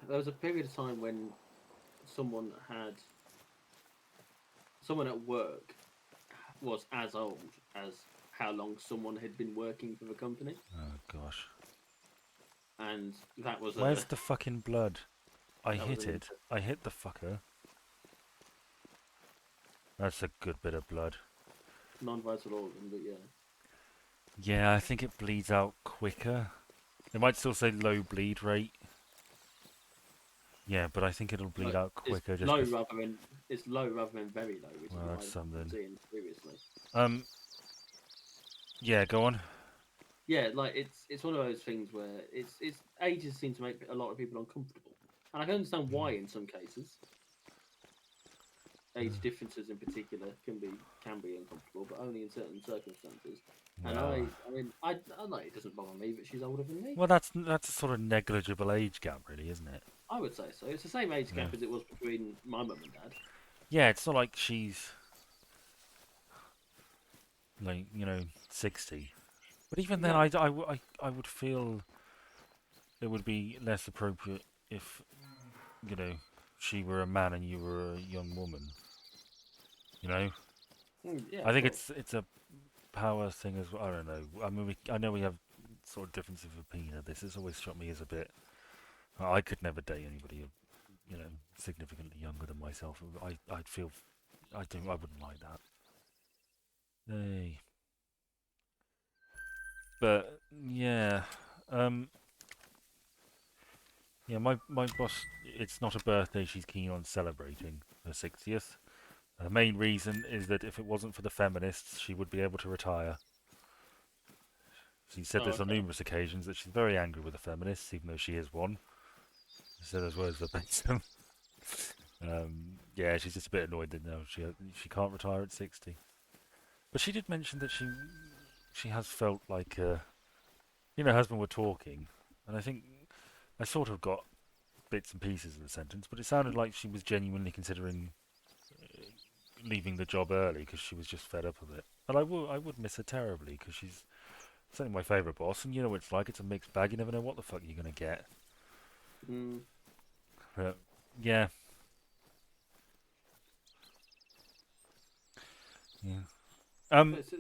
was a period of time when someone had someone at work was as old as how long someone had been working for the company, Oh gosh. and that was Where's the fucking blood? I hit an it. I hit the fucker. That's a good bit of blood. non-vital organ, but yeah. Yeah, I think it bleeds out quicker. It might still say low bleed rate. Yeah, but I think it'll bleed Look, out it's quicker just low because. rather than it's low rather than very low, which is Well, what that's I've been something. seeing previously. Um, yeah, go on. Yeah, like it's one of those things where it's ages seem to make a lot of people uncomfortable, and I can understand why in some cases. Age differences in particular can be uncomfortable, but only in certain circumstances. And Well, I mean, I like it doesn't bother me that she's older than me. well, that's a sort of negligible age gap, really, isn't it? I would say so. It's the same age Yeah. gap as it was between my mum and dad. Yeah, it's not like she's 60. But even then, Exactly. I would feel it would be less appropriate if you know she were a man and you were a young woman. You know, Yeah, I of think course. it's a power thing as well. I don't know. I mean, I know we have sort of difference of opinion of this. It's always struck me as a bit. I could never date anybody, significantly younger than myself. I'd feel. I wouldn't like that. Hey. But yeah, um, yeah. My boss. It's not a birthday she's keen on celebrating her 60th. The main reason is that if it wasn't for the feminists, she would be able to retire. She said Oh, this on okay. numerous occasions that she's very angry with the feminists, even though she is one. She said those words verbatim. Yeah, she's just a bit annoyed that no, she can't retire at 60. But she did mention that she has felt like her husband were talking, and I think I sort of got bits and pieces of the sentence, but it sounded like she was genuinely considering leaving the job early because she was just fed up of it. And I would miss her terribly because she's certainly my favourite boss, and you know what it's like. It's a mixed bag. You never know what the fuck you're gonna get. Mm. But yeah, yeah. It's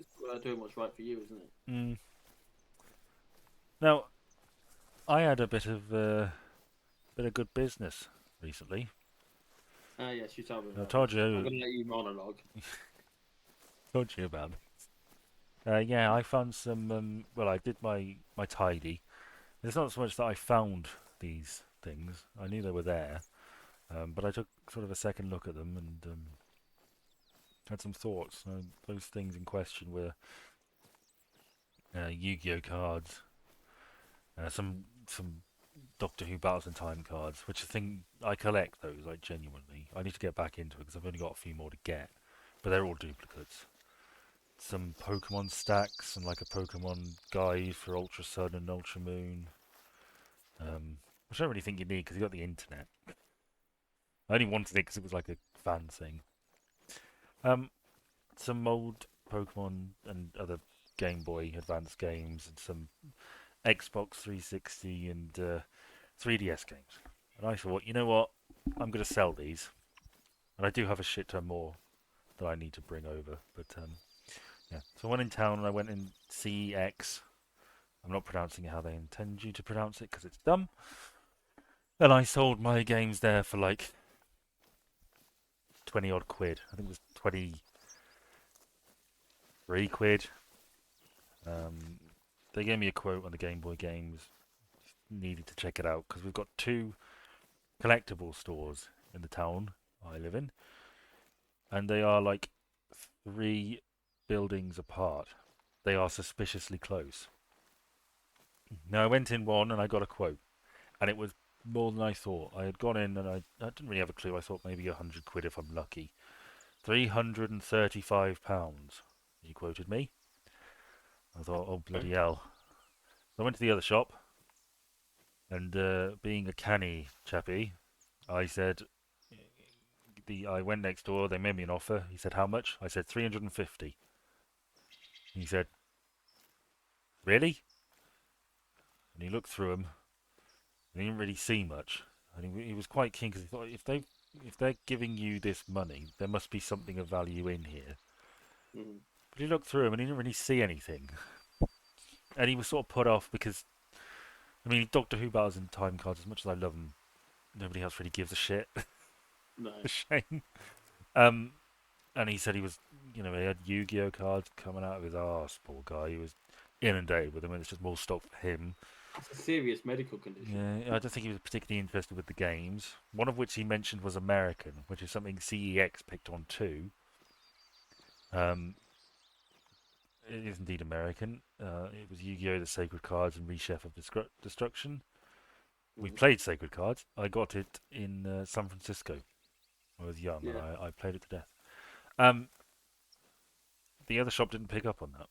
doing what's right for you, isn't it? Mm, now I had a bit of good business recently. Ah, yes, you told me I about told this. I'm you, going to let you monologue. told you about it. Yeah, I found some. Well, I did my tidy. It's not so much that I found these things. I knew they were there, but I took sort of a second look at them and had some thoughts. Those things in question were Yu-Gi-Oh cards, some Doctor Who Battles in Time cards, which is a thing I collect those, like genuinely. I need to get back into it because I've only got a few more to get, but they're all duplicates. Some Pokemon stacks and like a Pokemon guide for Ultra Sun and Ultra Moon, which I don't really think you need because you got the internet. I only wanted it because it was like a fan thing. Um, some old Pokemon and other Game Boy Advance games and some Xbox 360 and 3DS games. And I thought, you know what? I'm going to sell these. And I do have a shit ton more that I need to bring over. But yeah. So I went in town and I went in CEX. I'm not pronouncing it how they intend you to pronounce it because it's dumb. And I sold my games there for like 20 odd quid. I think it was 23 quid. Um, they gave me a quote on the Game Boy games. Needed to check it out because we've got two collectible stores in the town I live in, and they are like three buildings apart. They are suspiciously close. Now I went in one and I got a quote, and it was more than I thought. I had gone in and I didn't really have a clue. I thought maybe 100 quid if I'm lucky. £335. He quoted me. I thought, oh bloody hell. So I went to the other shop, and being a canny chappy, I said, I went next door. They made me an offer. He said, how much? I said 350. He said, really? And he looked through them. And he didn't really see much. And he was quite keen because he thought if they're giving you this money, there must be something of value in here. Mm-hmm. But he looked through them and he didn't really see anything. And he was sort of put off because I mean, Doctor Who battles in time cards. As much as I love them, nobody else really gives a shit. No. A shame. Um, and he said he was, he had Yu-Gi-Oh cards coming out of his arse. Poor guy. He was inundated with them, and it's just more stock for him. It's a serious medical condition. Yeah, I don't think he was particularly interested with the games. One of which he mentioned was American, which is something CEX picked on too. Um, it is indeed American. It was Yu-Gi-Oh! The Sacred Cards and Rechef of Destruction. We Mm-hmm. played Sacred Cards. I got it in San Francisco. I was young and Yeah. I played it to death. Um, the other shop didn't pick up on that.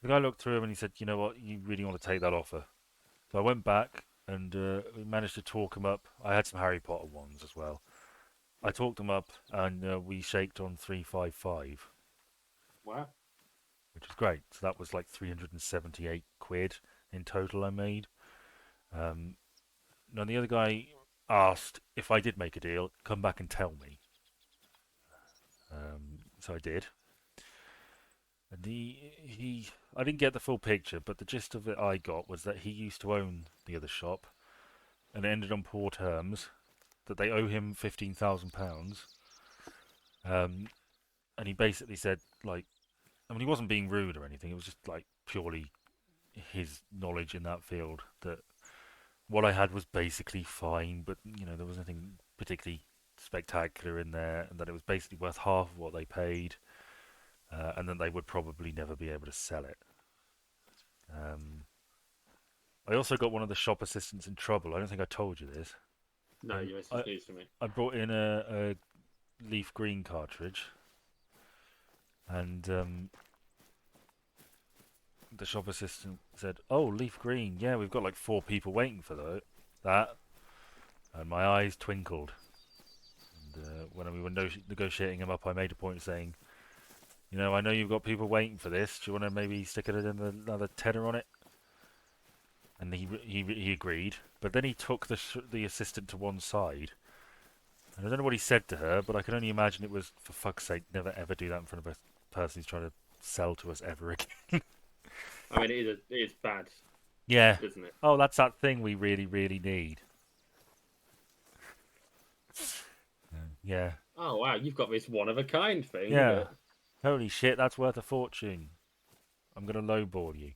The guy looked through him and he said, "You know what? You really want to take that offer?" So I went back and we managed to talk him up. I had some Harry Potter ones as well. I talked him up and we shaked on 355, Wow. which was great. So that was like 378 quid in total I made. Um, Now the other guy asked if I did make a deal, come back and tell me. So I did. And I didn't get the full picture, but the gist of it I got was that he used to own the other shop, and it ended on poor terms. That they owe him £15,000. Um, and he basically said, like, I mean, he wasn't being rude or anything. It was just like purely his knowledge in that field. That what I had was basically fine, but there was nothing particularly spectacular in there, and that it was basically worth half of what they paid, and that they would probably never be able to sell it. Um, I also got one of the shop assistants in trouble. I don't think I told you this. No, Um, you this I is news to me. I brought in a leaf green cartridge, and the shop assistant said, "Oh, leaf green. Yeah, we've got like four people waiting for that." And my eyes twinkled. And when we were negotiating him up, I made a point of saying, I know you've got people waiting for this. Do you want to maybe stick another tenner on it?" And he agreed. But then he took the assistant to one side. And I don't know what he said to her, but I can only imagine it was, for fuck's sake, never ever do that in front of a person who's trying to sell to us ever again. I mean, it is bad, Yeah. isn't it? Oh, that's that thing we really, really need. Yeah. Oh wow, you've got this one of a kind thing Yeah. that Holy shit, that's worth a fortune. I'm gonna lowball you.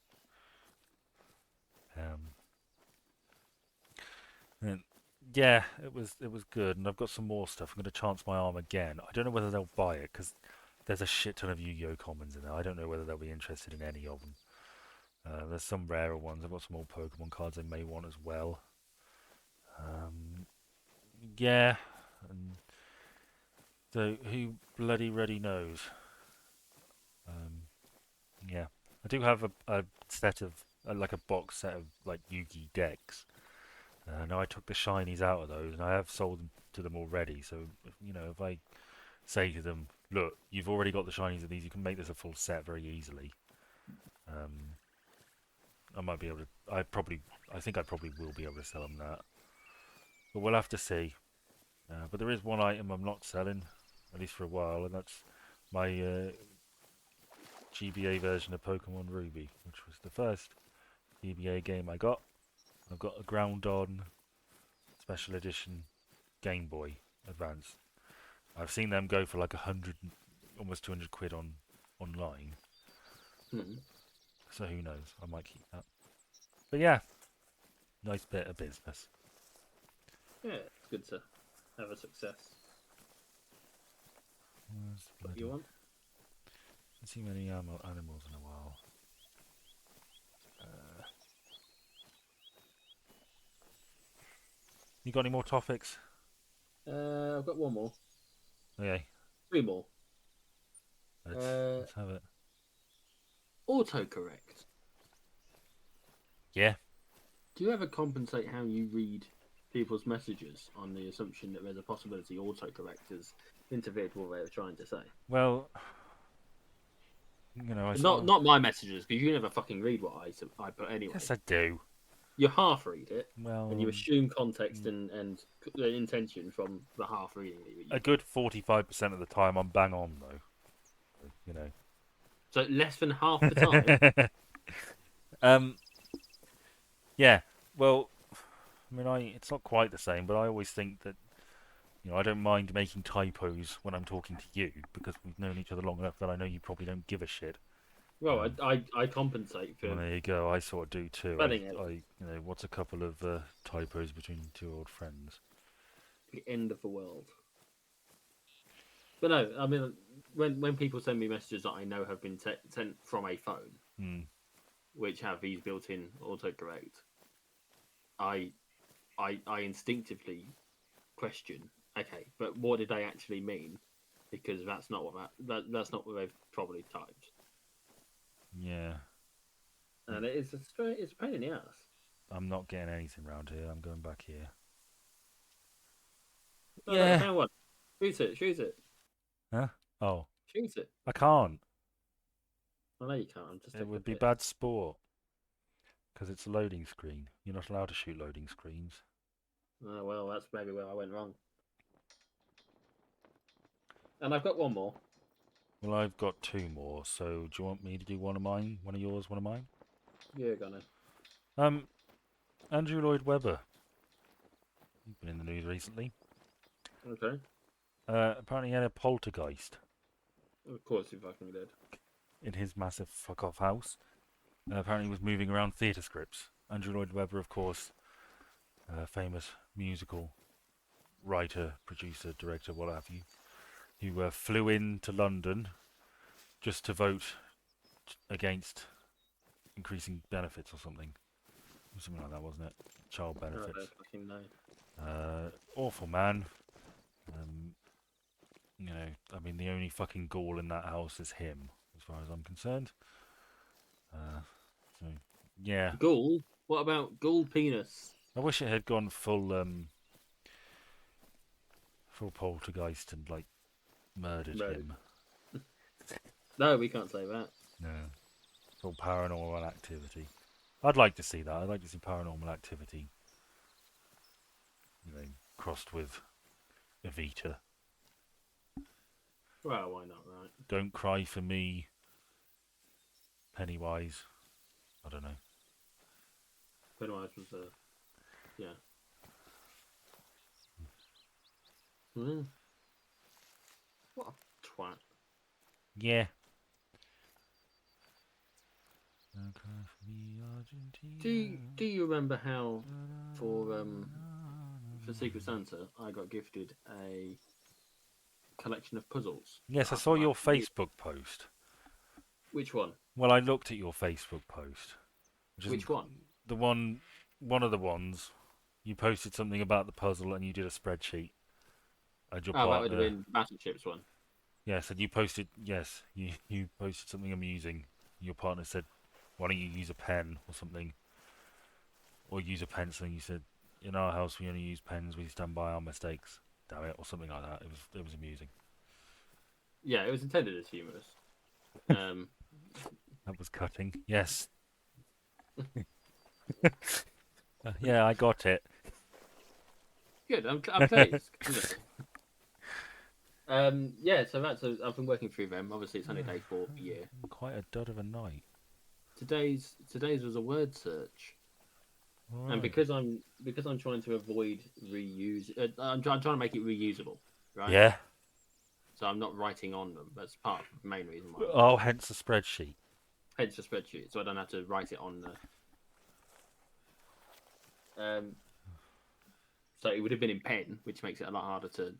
Um, and yeah, it was good, and I've got some more stuff. I'm gonna chance my arm again. I don't know whether they'll buy it because there's a shit ton of Yu-Gi-Oh commons in there. I don't know whether they'll be interested in any of them. There's some rarer ones. I've got some old Pokemon cards they may want as well. Um, yeah, and so who bloody ready knows? Um, yeah, I do have a set of like a box set of like Yugi decks. Now I took the shinies out of those, and I have sold them to them already. So if I say to them, "Look, you've already got the shinies of these. You can make this a full set very easily." Um, I might be able to. I think I probably will be able to sell them that, but we'll have to see. But there is one item I'm not selling, at least for a while, and that's my GBA version of Pokemon Ruby, which was the first GBA game I got. I've got a Groundon Special Edition Game Boy Advance. I've seen them go for like 100, almost 200 quid online. Hmm. So who knows? I might keep that. But yeah, nice bit of business. Yeah, it's good to have a success. What you want? Haven't seen many animals in a while. Uh, you got any more topics? I've got one more. Okay, Three more. let's Uh, let's have it. autocorrect. Yeah. Do you ever compensate how you read people's messages on the assumption that there's a possibility autocorrect has interfered with what they were trying to say? Well, I Not sort of. not my messages, because you never fucking read what I put anyway. Yes, I do. You half read it, and Well, you assume context and intention from the half reading that you a do. good 45% of the time I'm bang on though. You know. So less than half the time. um. Yeah. Well, I mean, it's not quite the same, but I always think that I don't mind making typos when I'm talking to you because we've known each other long enough that I know you probably don't give a shit. Well, Um, I compensate for well, there you go. I sort of do too. spelling errors. What's a couple of typos between two old friends? The end of the world. But no, I mean, when people send me messages that I know have been sent from a phone, Hmm. which have these built-in autocorrect, I I instinctively question. Okay, but what did they actually mean? Because that's not that's not what they've probably typed, Yeah. and it's it's a pain in the ass. I'm not getting anything round here. I'm going back here. No, no, Yeah. hang on, shoot it, Huh? Oh, shoot it. I can't. I know you can't. I'm just It taking a would be piss. bad sport because it's a loading screen. You're not allowed to shoot loading screens. Oh well, that's maybe where I went wrong. And I've got one more. Well, I've got two more. So do you want me to do one of mine, one of yours, one of mine? You're gonna. Um, Andrew Lloyd Webber. He's been in the news recently. Okay. Apparently, he had a poltergeist Of course, you fucking did. in his massive fuck off house. Apparently, he was moving around theatre scripts. Andrew Lloyd Webber, of course, famous musical writer, producer, director, what have you, who flew in to London just to vote against increasing benefits or something. Something like that, wasn't it? Child I benefits. don't fucking know. Awful man. Um, I mean, the only fucking ghoul in that house is him, as far as I'm concerned. Uh, so, yeah. Ghoul? What about ghoul penis? I wish it had gone full poltergeist and like murdered Murdered. him. No, we can't say that. No, full paranormal activity. I'd like to see that. I'd like to see paranormal activity, crossed with Evita. Well, why not, right? Don't cry for me, Pennywise. I don't know. Pennywise was yeah. Mm. What a twat. Yeah. Do you remember how for Secret Santa I got gifted a collection of puzzles? Yes, I That saw like your Facebook post. which one? Well, I looked at your Facebook post, which isn't Which one? the one of the ones. You posted something about the puzzle and you did a spreadsheet. And your Oh, that would have partner, been Battleships one. yes, and you posted, yes, you posted something amusing. Your partner said, "Why don't you use a pen or something, or use a pencil?" And you said, "In our house, we only use pens. We stand by our mistakes. Damn it," or something like that. It was amusing. Yeah, it was intended as humorous. Um, That was cutting. Yes. Yeah, I got it. good. I'm pleased. Yeah. So I've been working through them. Obviously, it's only day 4 of the year. Quite a dud of a night. Today's was a word search, and Right. because I'm trying to avoid reuse. I'm trying to make it reusable, right? Yeah. So I'm not writing on them. That's part of the main reason why I'm doing Oh, it. hence the spreadsheet. Hence the spreadsheet, so I don't have to write it on the. So it would have been in pen, which makes it a lot harder to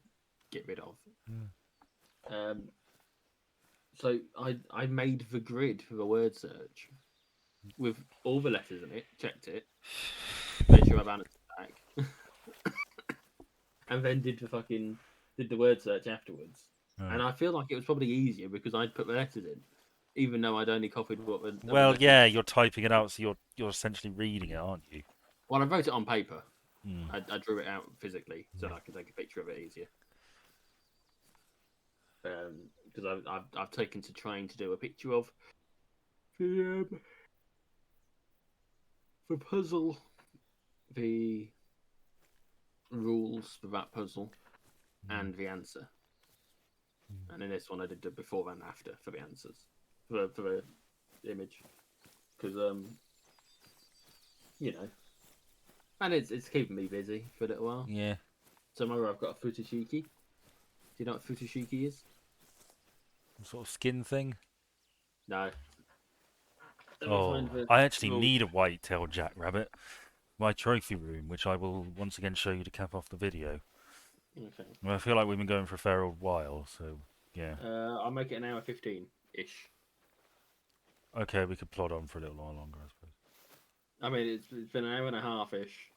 get rid of. Mm. Um, so I made the grid for the word search with all the letters in it, checked it, made sure I balanced it back, and then did the word search afterwards. And Right. I feel like it was probably easier because I'd put the letters in, even though I'd only copied what the Well, letters. yeah, you're typing it out, so you're essentially reading it, aren't you? Well, I wrote it on paper. Mm. I drew it out physically so Yeah. I can take a picture of it easier. Because I've taken to trying to do a picture of the the puzzle, the rules for that puzzle, Mm. and the answer. Mm. And in this one, I did the before and after for the answers for the image because you know, and it's keeping me busy for a little while. Yeah. Tomorrow I've got a futoshiki. Do you know what futoshiki is? Some sort of skin thing. No. Let me find Oh, the I actually rule. need a white-tailed jackrabbit. My trophy room, which I will once again show you to cap off the video. Okay. Well, I feel like we've been going for a fair old while, so yeah. I'll make it an hour 15 ish. Okay, we could plod on for a little while longer, I suppose. I mean, it's been an hour and a half ish.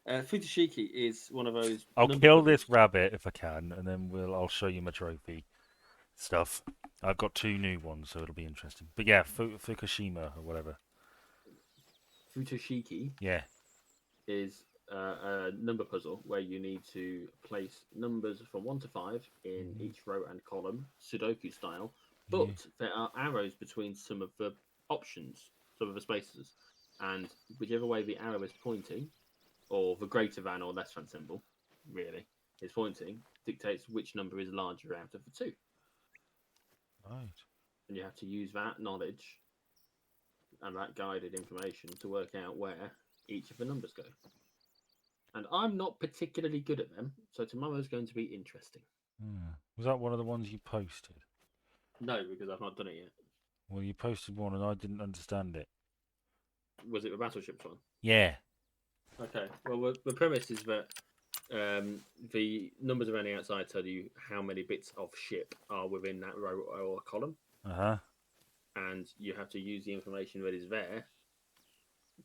Futoshiki is one of those I'll number kill this puzzles. rabbit if I can, and then I'll show you my trophy stuff. I've got 2 new ones, so it'll be interesting. But yeah, Fukushima or whatever. Futoshiki Yeah. is a number puzzle where you need to place numbers from 1 to 5 in Mhm. each row and column, Sudoku style, Yeah. but there are arrows between some of the options, some of the spaces, and whichever way the arrow is pointing, or the greater than or less than symbol, really, is pointing, dictates which number is larger out of the two. Right. And you have to use that knowledge and that guided information to work out where each of the numbers go. And I'm not particularly good at them, so tomorrow's going to be interesting. Yeah. Was that one of the ones you posted? No, because I've not done it yet. Well, you posted one and I didn't understand it. Was it the battleships one? Yeah. Okay. Well, the premise is that the numbers around the outside tell you how many bits of ship are within that row or column, Uh huh. and you have to use the information that is there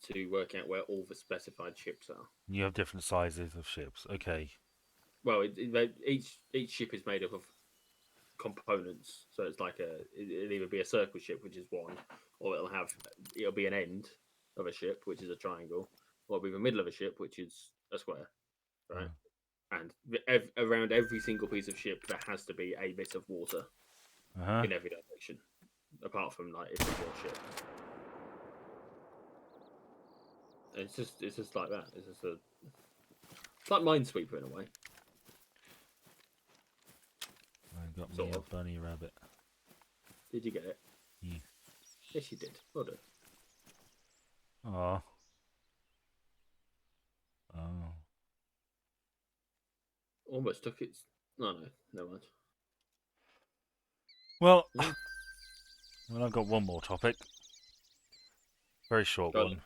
to work out where all the specified ships are. You have different sizes of ships. Okay. Well, each ship is made up of components, so it's like it'll either be a circle ship, which is one, or it'll be an end of a ship, which is a triangle, or it'll be the middle of a ship, which is a square, right? And around every single piece of ship, there has to be a bit of water Uh huh. in every direction, apart from like if it's your ship. It's just like that. It's like Minesweeper in a way, I got me sort a of. bunny rabbit. Did you get it? Yeah. Yes, you did. Well done. Oh. Oh. Almost took its. No, no, never mind. Well, Mm. Well, I've got one more topic. Very short Go on.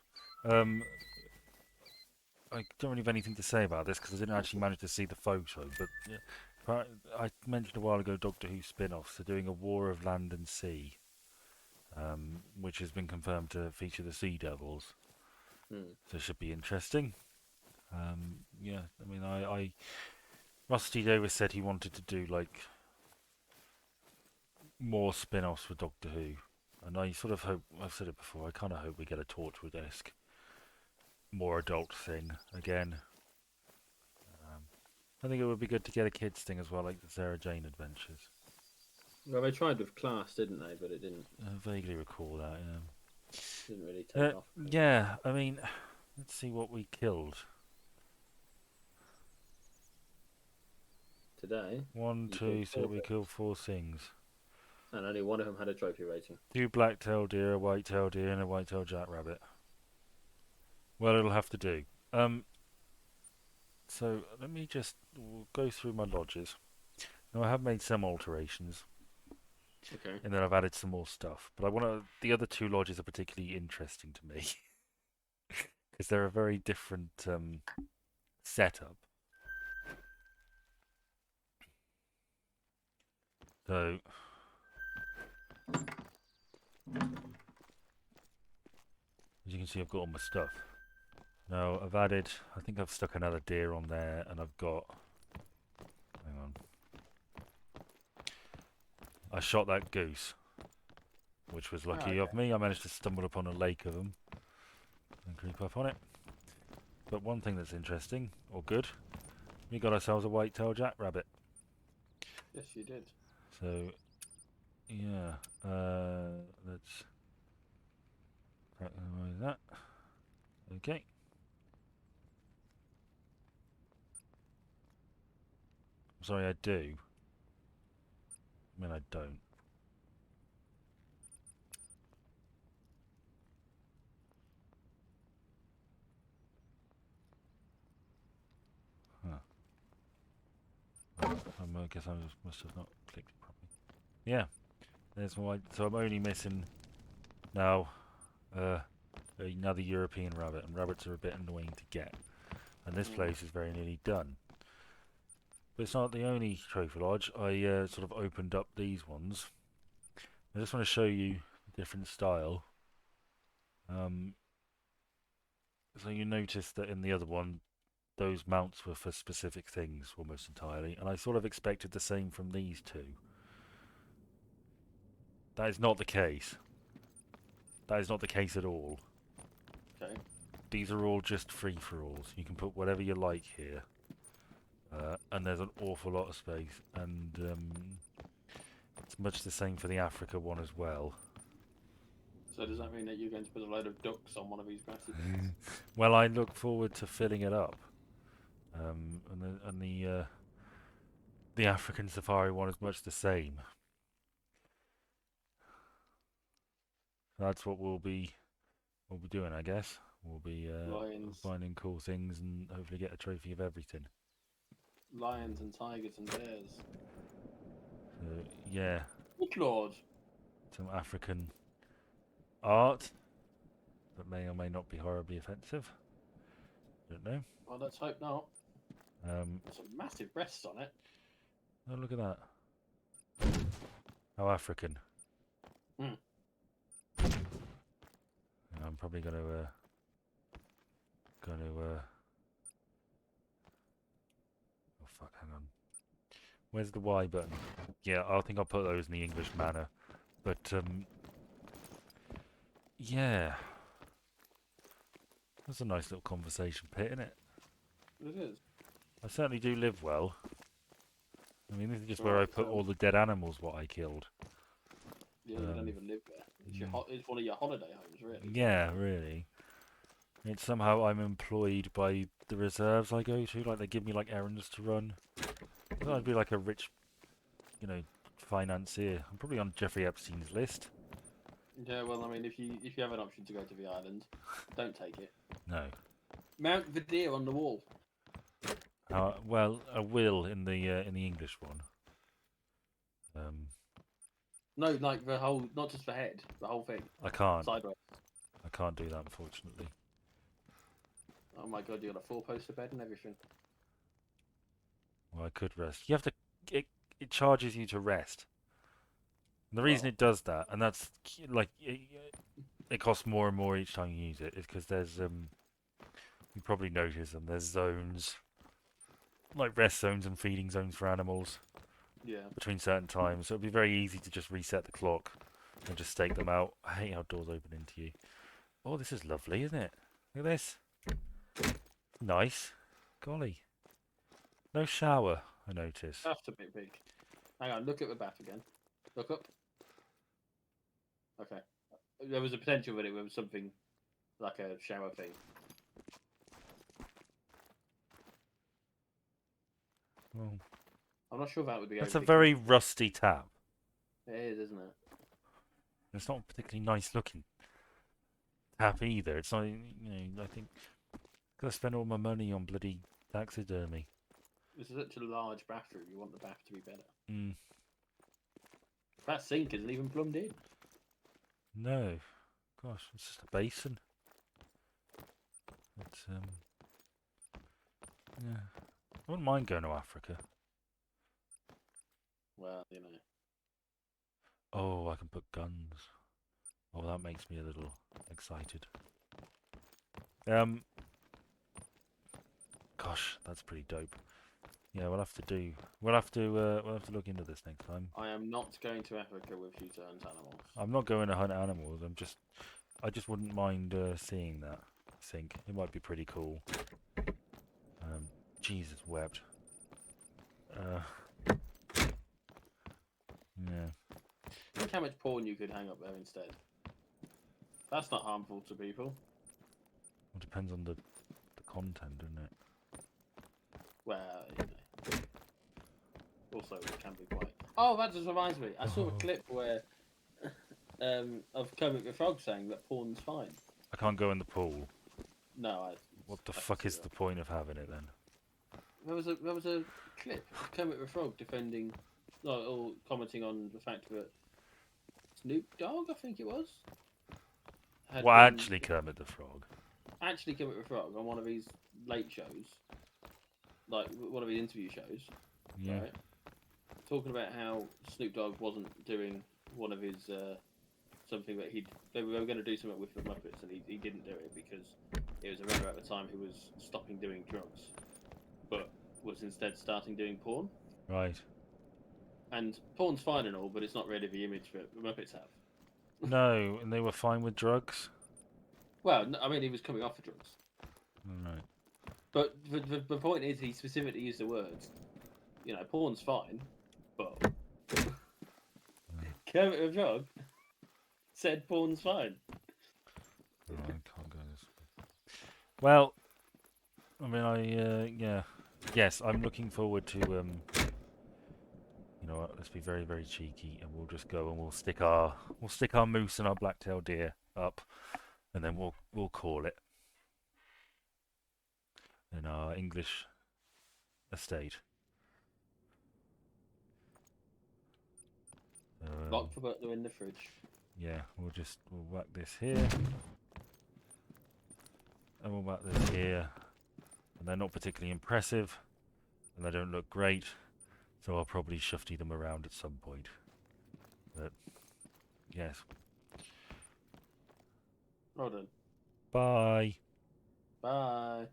one. I don't really have anything to say about this because I didn't actually manage to see the photo. But I mentioned a while ago Doctor Who spin-offs. They're doing a War of Land and Sea, which has been confirmed to feature the Sea Devils. Hmm. So it should be interesting. Yeah, I mean, Rusty Davis said he wanted to do like more spin-offs for Doctor Who, and I sort of hope. I've said it before. I kind of hope we get a Torchwood-esque, more adult thing again. I think it would be good to get a kids thing as well, like the Sarah Jane Adventures. Well, they tried with Class, didn't they? But it didn't. I vaguely recall that. Didn't really Yeah. take off. Yeah. I mean, let's see what we killed. Today, One, you two. killed So 4 we killed 4 things. and only one of them had a trophy rating. 2 black-tailed deer, a white-tailed deer, and a white-tailed jackrabbit. Well, it'll have to do. So let me just go through my lodges. Now I have made some alterations, Okay. and then I've added some more stuff. But I want to. The other 2 lodges are particularly interesting to me because they're a very different setup. So as you can see, I've got all my stuff. Now I've added. I think I've stuck another deer on there, and I've got. Hang on. I shot that goose, which was lucky of Okay. me. I managed to stumble upon a lake of them and creep up on it. But one thing that's interesting, or good, we got ourselves a white-tailed jackrabbit. Yes, you did. So, yeah, let's randomize that. Okay. I'm sorry, I do. I mean, I don't. Huh. I guess I must have not clicked properly. Yeah, there's my white. So I'm only missing now another European rabbit, and rabbits are a bit annoying to get. And this place is very nearly done. But it's not the only trophy lodge. I sort of opened up these ones. I just want to show you a different style. So you notice that in the other one, those mounts were for specific things almost entirely, and I sort of expected the same from these 2. That is not the case. That is not the case at all. Okay. These are all just free-for-alls. You can put whatever you like here. And there's an awful lot of space, and it's much the same for the Africa one as well. So does that mean that you're going to put a load of ducks on one of these grassy bits? Well, I look forward to filling it up. And the African safari one is much the same. That's what we'll be doing, I guess. We'll be Lions, finding cool things and hopefully get a trophy of everything. lions and tigers and bears. So yeah, Good lord. some African art that may or may not be horribly offensive. Don't know. Well, let's hope not. Um, There's some massive breasts on it. oh, look at that. How African. Hmm. I'm probably going to oh fuck, hang on. Where's the Y button? Yeah, I think I'll put those in the English manner. But yeah, that's a nice little conversation pit, isn't it? It is. I certainly do live well. I mean, this is just where I Right, put all the dead animals what I killed. Yeah, you don't even live there. It's one of your holiday homes, really. Yeah, really. It's somehow I'm employed by the reserves I go to. Like they give me like errands to run. I thought I'd be like a rich, financier. I'm probably on Jeffrey Epstein's list. Yeah, well, I mean, if you have an option to go to the island, don't take it. No. Mount the deer on the wall. Well, I will in the English one. No, like the whole, not just the head, the whole thing, I can't. sideways. I can't do that, unfortunately. Oh my god, you got a 4-poster bed and everything. Well, I could rest. You have to. It charges you to rest. And the reason Well, it does that, and that's like it costs more and more each time you use it, is because there's you probably notice them. There's zones like rest zones and feeding zones for animals yeah. between certain times. So it'd be very easy to just reset the clock and just stake them out. I hate how doors open into you. Oh, this is lovely, isn't it? Look at this. Nice. Golly. No shower, I notice. Bath's a bit big. Hang on, look at the bath again. Look up. Okay. There was a potential that it was something like a shower thing. Well, I'm not sure that would be that's a overly very comfortable. rusty tap. It is, isn't it? It's not particularly nice looking tap either. It's not, I think I spend all my money on bloody taxidermy. This is such a large bathroom. You want the bath to be better. Mm, That sink isn't even plumbed in. no. Gosh, it's just a basin. It's, yeah. I wouldn't mind going to Africa. Well, you know. Oh, I can put guns. Oh, that makes me a little excited. Gosh, that's pretty dope. Yeah, we'll have to look into this next time. I am not going to Africa with you to hunt animals. I'm not going to hunt animals. I just wouldn't mind seeing that. I think it might be pretty cool. Jesus wept. Yeah. Think how much porn you could hang up there instead. That's not harmful to people. It depends on the content, doesn't it? Well, you know. Also, it can be quite. Oh, that just reminds me. I saw a clip where of Kermit the Frog saying that porn's fine. I can't go in the pool. No, What the I can fuck see is that. the point of having it then? There was a clip of Kermit the Frog defending, or commenting on the fact that Snoop Dogg, I think it was, had Well, been actually, Kermit the Frog. actually Kermit the Frog on one of his late shows, like one of his interview shows, Yeah. right? Talking about how Snoop Dogg wasn't doing one of his something that they were going to do something with the Muppets, and he didn't do it because it was around about the time he was stopping doing drugs, but was instead starting doing porn. Right. And porn's fine and all, but it's not really the image that the Muppets have. No, and they were fine with drugs. Well, I mean, he was coming off of drugs. Right. But the point is, he specifically used the words, porn's fine, but Kermit the Frog said porn's fine. Oh, I can't go this way. Well, I mean, yeah, yes, I'm looking forward to You know what? Let's be very, very cheeky, and we'll just go and we'll stick our moose and our black-tailed deer up, and then we'll call it in our English estate. Lock the butler in the fridge. Yeah, we'll whack this here, and we'll whack this here, and they're not particularly impressive, and they don't look great, so I'll probably shufty them around at some point. But yes. Well done. Bye. Bye.